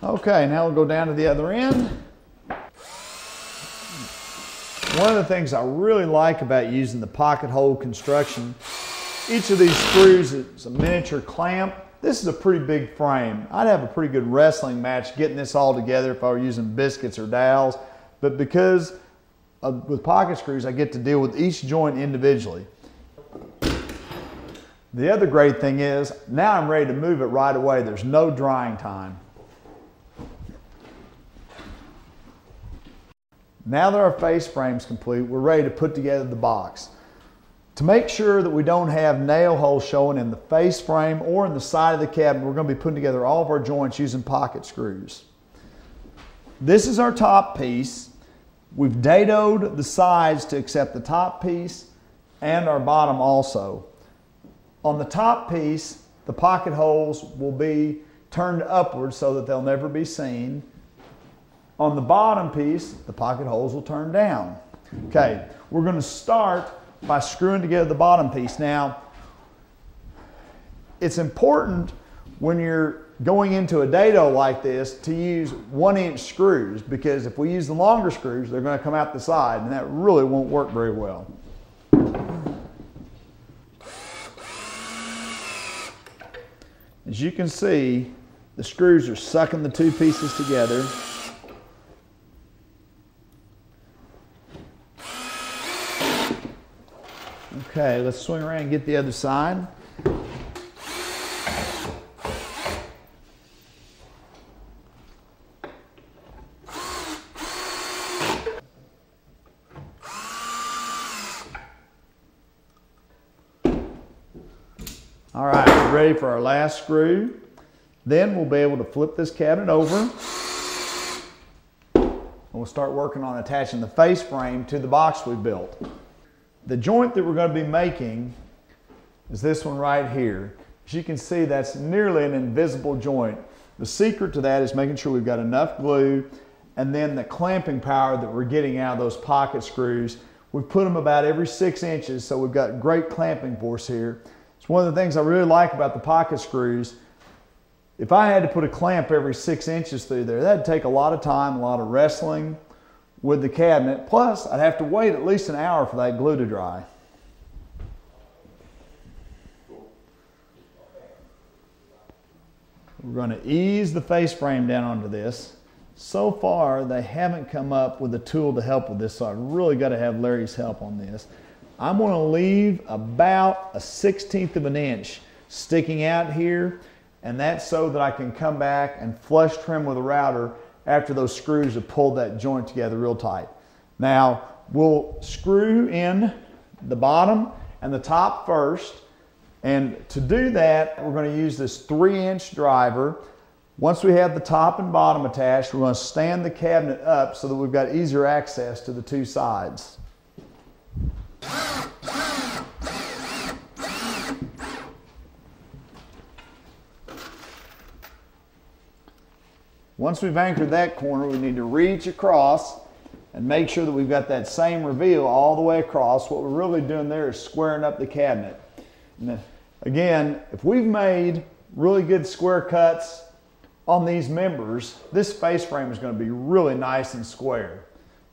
Okay, now we'll go down to the other end. One of the things I really like about using the pocket hole construction, each of these screws is a miniature clamp. This is a pretty big frame. I'd have a pretty good wrestling match getting this all together if I were using biscuits or dowels, but because with pocket screws I get to deal with each joint individually. The other great thing is now I'm ready to move it right away. There's no drying time. Now that our face frame's complete, we're ready to put together the box. To make sure that we don't have nail holes showing in the face frame or in the side of the cabinet, we're going to be putting together all of our joints using pocket screws. This is our top piece. We've dadoed the sides to accept the top piece and our bottom also. On the top piece, the pocket holes will be turned upward so that they'll never be seen. On the bottom piece, the pocket holes will turn down. Okay, we're going to start by screwing together the bottom piece. Now, it's important when you're going into a dado like this to use 1-inch screws, because if we use the longer screws, they're going to come out the side, and that really won't work very well. As you can see, the screws are sucking the two pieces together. Okay, let's swing around and get the other side. All right, we're ready for our last screw. Then we'll be able to flip this cabinet over. And we'll start working on attaching the face frame to the box we built. The joint that we're going to be making is this one right here. As you can see, that's nearly an invisible joint. The secret to that is making sure we've got enough glue and then the clamping power that we're getting out of those pocket screws. We've put them about every 6 inches, so we've got great clamping force here. It's one of the things I really like about the pocket screws. If I had to put a clamp every 6 inches through there, that'd take a lot of time, a lot of wrestling with the cabinet. Plus, I'd have to wait at least an hour for that glue to dry. We're going to ease the face frame down onto this. So far, they haven't come up with a tool to help with this, so I've really got to have Larry's help on this. I'm going to leave about a 1/16 of an inch sticking out here, and that's so that I can come back and flush trim with a router after those screws have pulled that joint together real tight. Now, we'll screw in the bottom and the top first, and to do that, we're going to use this 3-inch driver. Once we have the top and bottom attached, we're going to stand the cabinet up so that we've got easier access to the two sides. Once we've anchored that corner, we need to reach across and make sure that we've got that same reveal all the way across. What we're really doing there is squaring up the cabinet. And then, again, if we've made really good square cuts on these members, this face frame is going to be really nice and square.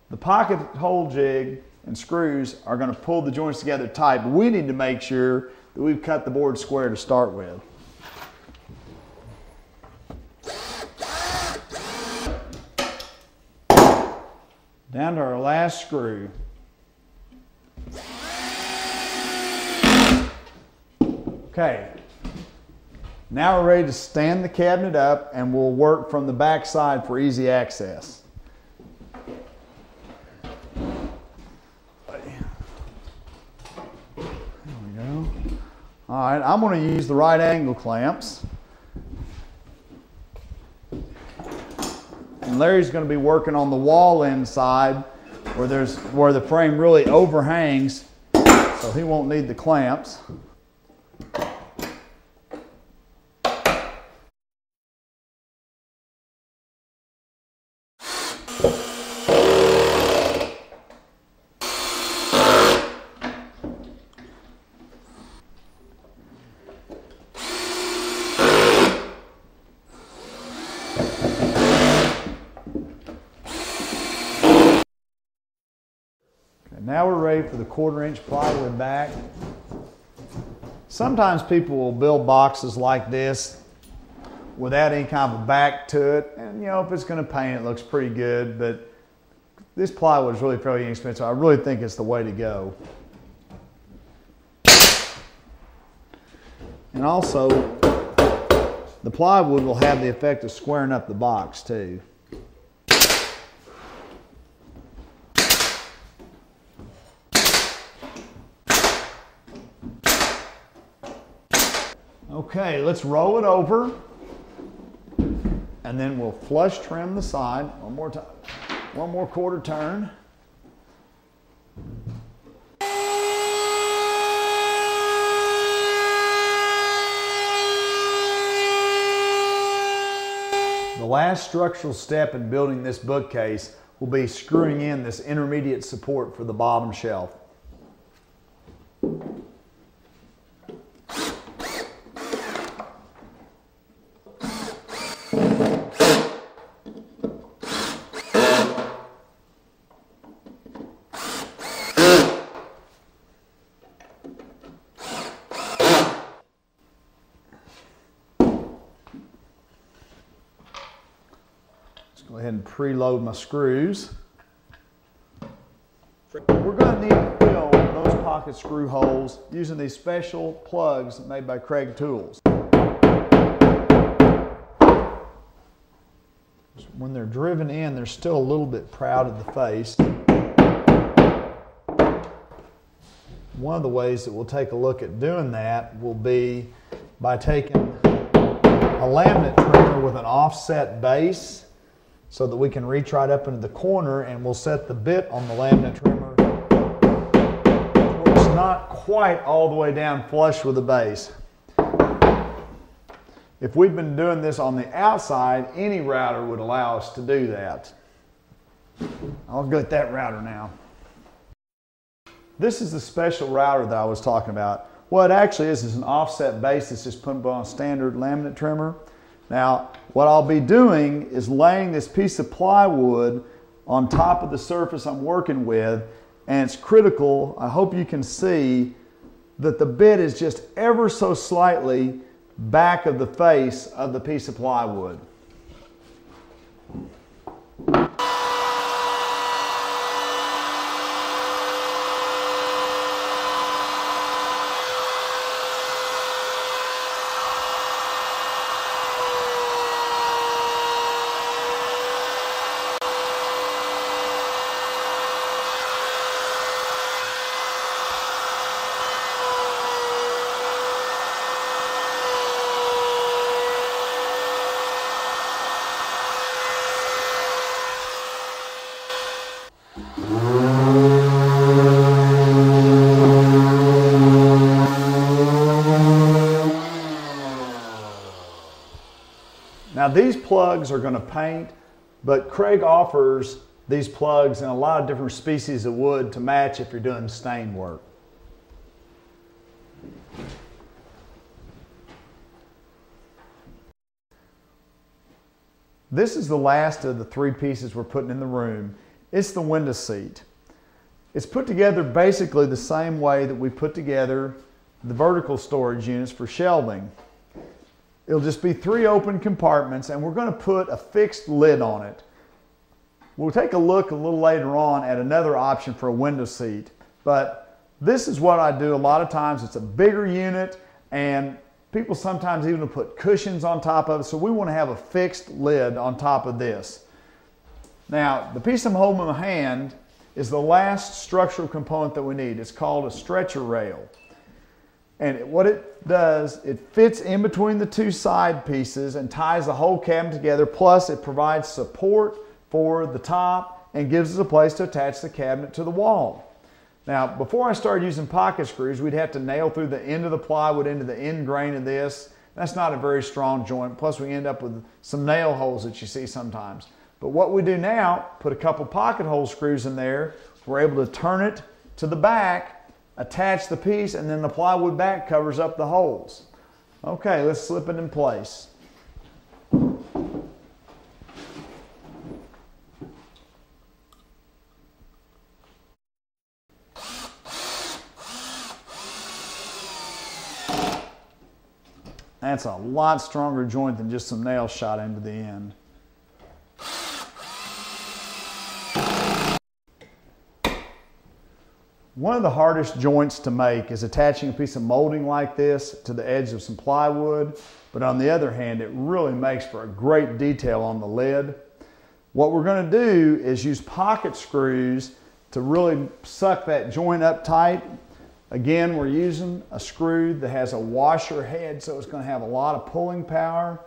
The pocket hole jig and screws are going to pull the joints together tight, but we need to make sure that we've cut the board square to start with. Down to our last screw. Okay, now we're ready to stand the cabinet up, and we'll work from the back side for easy access. There we go. All right, I'm going to use the right angle clamps. And Larry's going to be working on the wall inside where the frame really overhangs, so he won't need the clamps. Now we're ready for the 1/4 inch plywood back. Sometimes people will build boxes like this without any kind of a back to it. And you know, if it's going to paint, it looks pretty good, but this plywood is really fairly inexpensive. I really think it's the way to go. And also, the plywood will have the effect of squaring up the box too. Okay, let's roll it over, and then we'll flush trim the side one more time. One more 1/4 turn. The last structural step in building this bookcase will be screwing in this intermediate support for the bottom shelf. Go ahead and preload my screws. We're going to need to fill those pocket screw holes using these special plugs made by Kreg tools. When they're driven in, they're still a little bit proud of the face. One of the ways that we'll take a look at doing that will be by taking a laminate trimmer with an offset base, so that we can reach right up into the corner, and we'll set the bit on the laminate trimmer where it's not quite all the way down flush with the base. If we'd been doing this on the outside, any router would allow us to do that. I'll get that router now. This is the special router that I was talking about. What it actually is an offset base that's just put on a standard laminate trimmer. Now, what I'll be doing is laying this piece of plywood on top of the surface I'm working with, and it's critical, I hope you can see, that the bit is just ever so slightly back of the face of the piece of plywood. Now these plugs are going to paint, but Kreg offers these plugs in a lot of different species of wood to match if you're doing stain work. This is the last of the 3 pieces we're putting in the room. It's the window seat. It's put together basically the same way that we put together the vertical storage units for shelving. It'll just be 3 open compartments, and we're going to put a fixed lid on it. We'll take a look a little later on at another option for a window seat, but this is what I do a lot of times. It's a bigger unit, and people sometimes even put cushions on top of it, so we want to have a fixed lid on top of this. Now, the piece I'm holding in my hand is the last structural component that we need. It's called a stretcher rail. And what it does, it fits in between the 2 side pieces and ties the whole cabinet together, plus it provides support for the top and gives us a place to attach the cabinet to the wall. Now, before I started using pocket screws, we'd have to nail through the end of the plywood into the end grain of this. That's not a very strong joint, plus we end up with some nail holes that you see sometimes. But what we do now, put a couple pocket hole screws in there, we're able to turn it to the back, attach the piece, and then the plywood back covers up the holes. Okay, let's slip it in place. That's a lot stronger joint than just some nails shot into the end. One of the hardest joints to make is attaching a piece of molding like this to the edge of some plywood, but on the other hand, it really makes for a great detail on the lid. What we're going to do is use pocket screws to really suck that joint up tight. Again, we're using a screw that has a washer head, so it's going to have a lot of pulling power.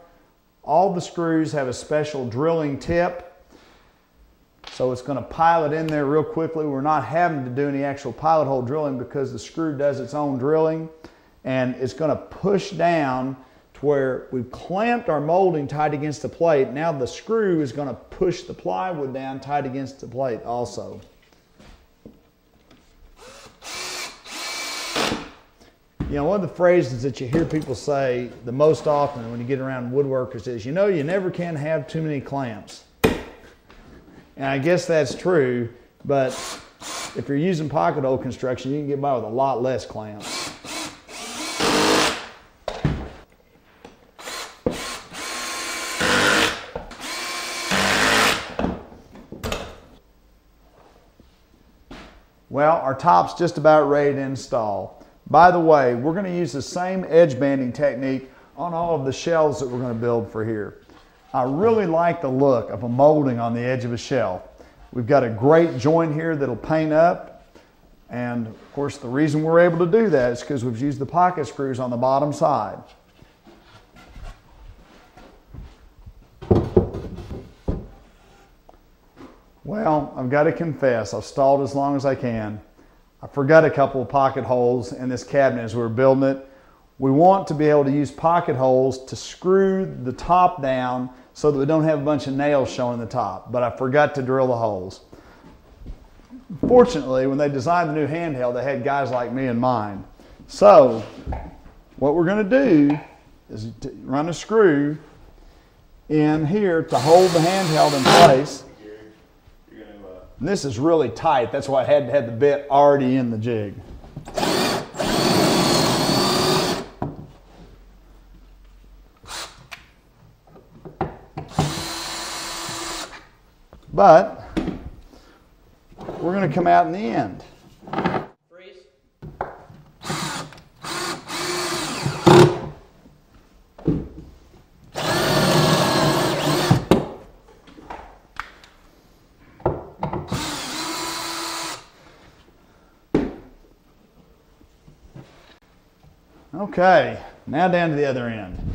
All the screws have a special drilling tip, so it's going to pilot in there real quickly. We're not having to do any actual pilot hole drilling because the screw does its own drilling, and it's going to push down to where we've clamped our molding tight against the plate. Now the screw is going to push the plywood down tight against the plate also. You know, one of the phrases that you hear people say the most often when you get around woodworkers is, you know, you never can have too many clamps. And I guess that's true, but if you're using pocket hole construction, you can get by with a lot less clamps. Well, our top's just about ready to install. By the way, we're going to use the same edge banding technique on all of the shelves that we're going to build for here. I really like the look of a molding on the edge of a shelf. We've got a great joint here that'll paint up, and of course the reason we're able to do that is because we've used the pocket screws on the bottom side. Well, I've got to confess, I've stalled as long as I can. I forgot a couple of pocket holes in this cabinet as we were building it. We want to be able to use pocket holes to screw the top down so that we don't have a bunch of nails showing the top, but I forgot to drill the holes. Fortunately, when they designed the new handheld, they had guys like me in mind. So, what we're going to do is run a screw in here to hold the handheld in place. And this is really tight, that's why I had to have the bit already in the jig. But we're going to come out in the end. Freeze. Okay, now down to the other end.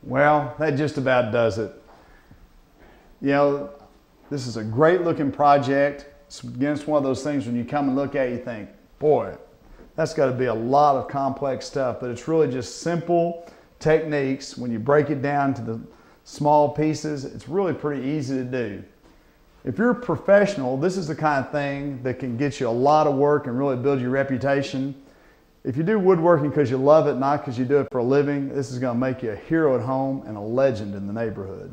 Well, that just about does it. You know, this is a great looking project. It's against one of those things when you come and look at it, you think, boy, that's got to be a lot of complex stuff, but it's really just simple techniques. When you break it down to the small pieces, it's really pretty easy to do. If you're a professional, this is the kind of thing that can get you a lot of work and really build your reputation. If you do woodworking because you love it, not because you do it for a living, this is going to make you a hero at home and a legend in the neighborhood.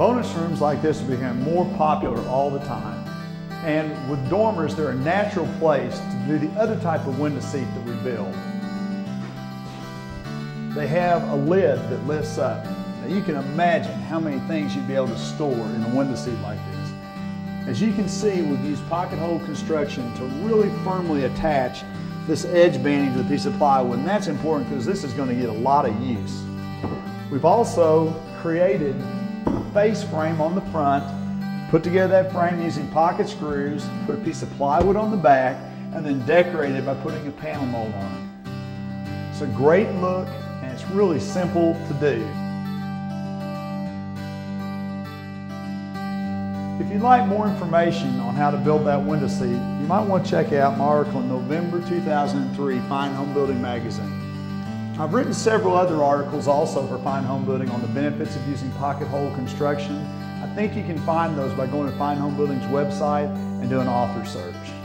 Bonus rooms like this are becoming more popular all the time. And with dormers, they're a natural place to do the other type of window seat that we build. They have a lid that lifts up. Now you can imagine how many things you'd be able to store in a window seat like this. As you can see, we've used pocket hole construction to really firmly attach this edge banding to the piece of plywood, and that's important because this is going to get a lot of use. We've also created face frame on the front, put together that frame using pocket screws, put a piece of plywood on the back, and then decorate it by putting a panel mold on it. It's a great look and it's really simple to do. If you'd like more information on how to build that window seat, you might want to check out my article in November 2003 Fine Home Building magazine. I've written several other articles also for Fine Home Building on the benefits of using pocket hole construction. I think you can find those by going to Fine Home Building's website and doing an author search.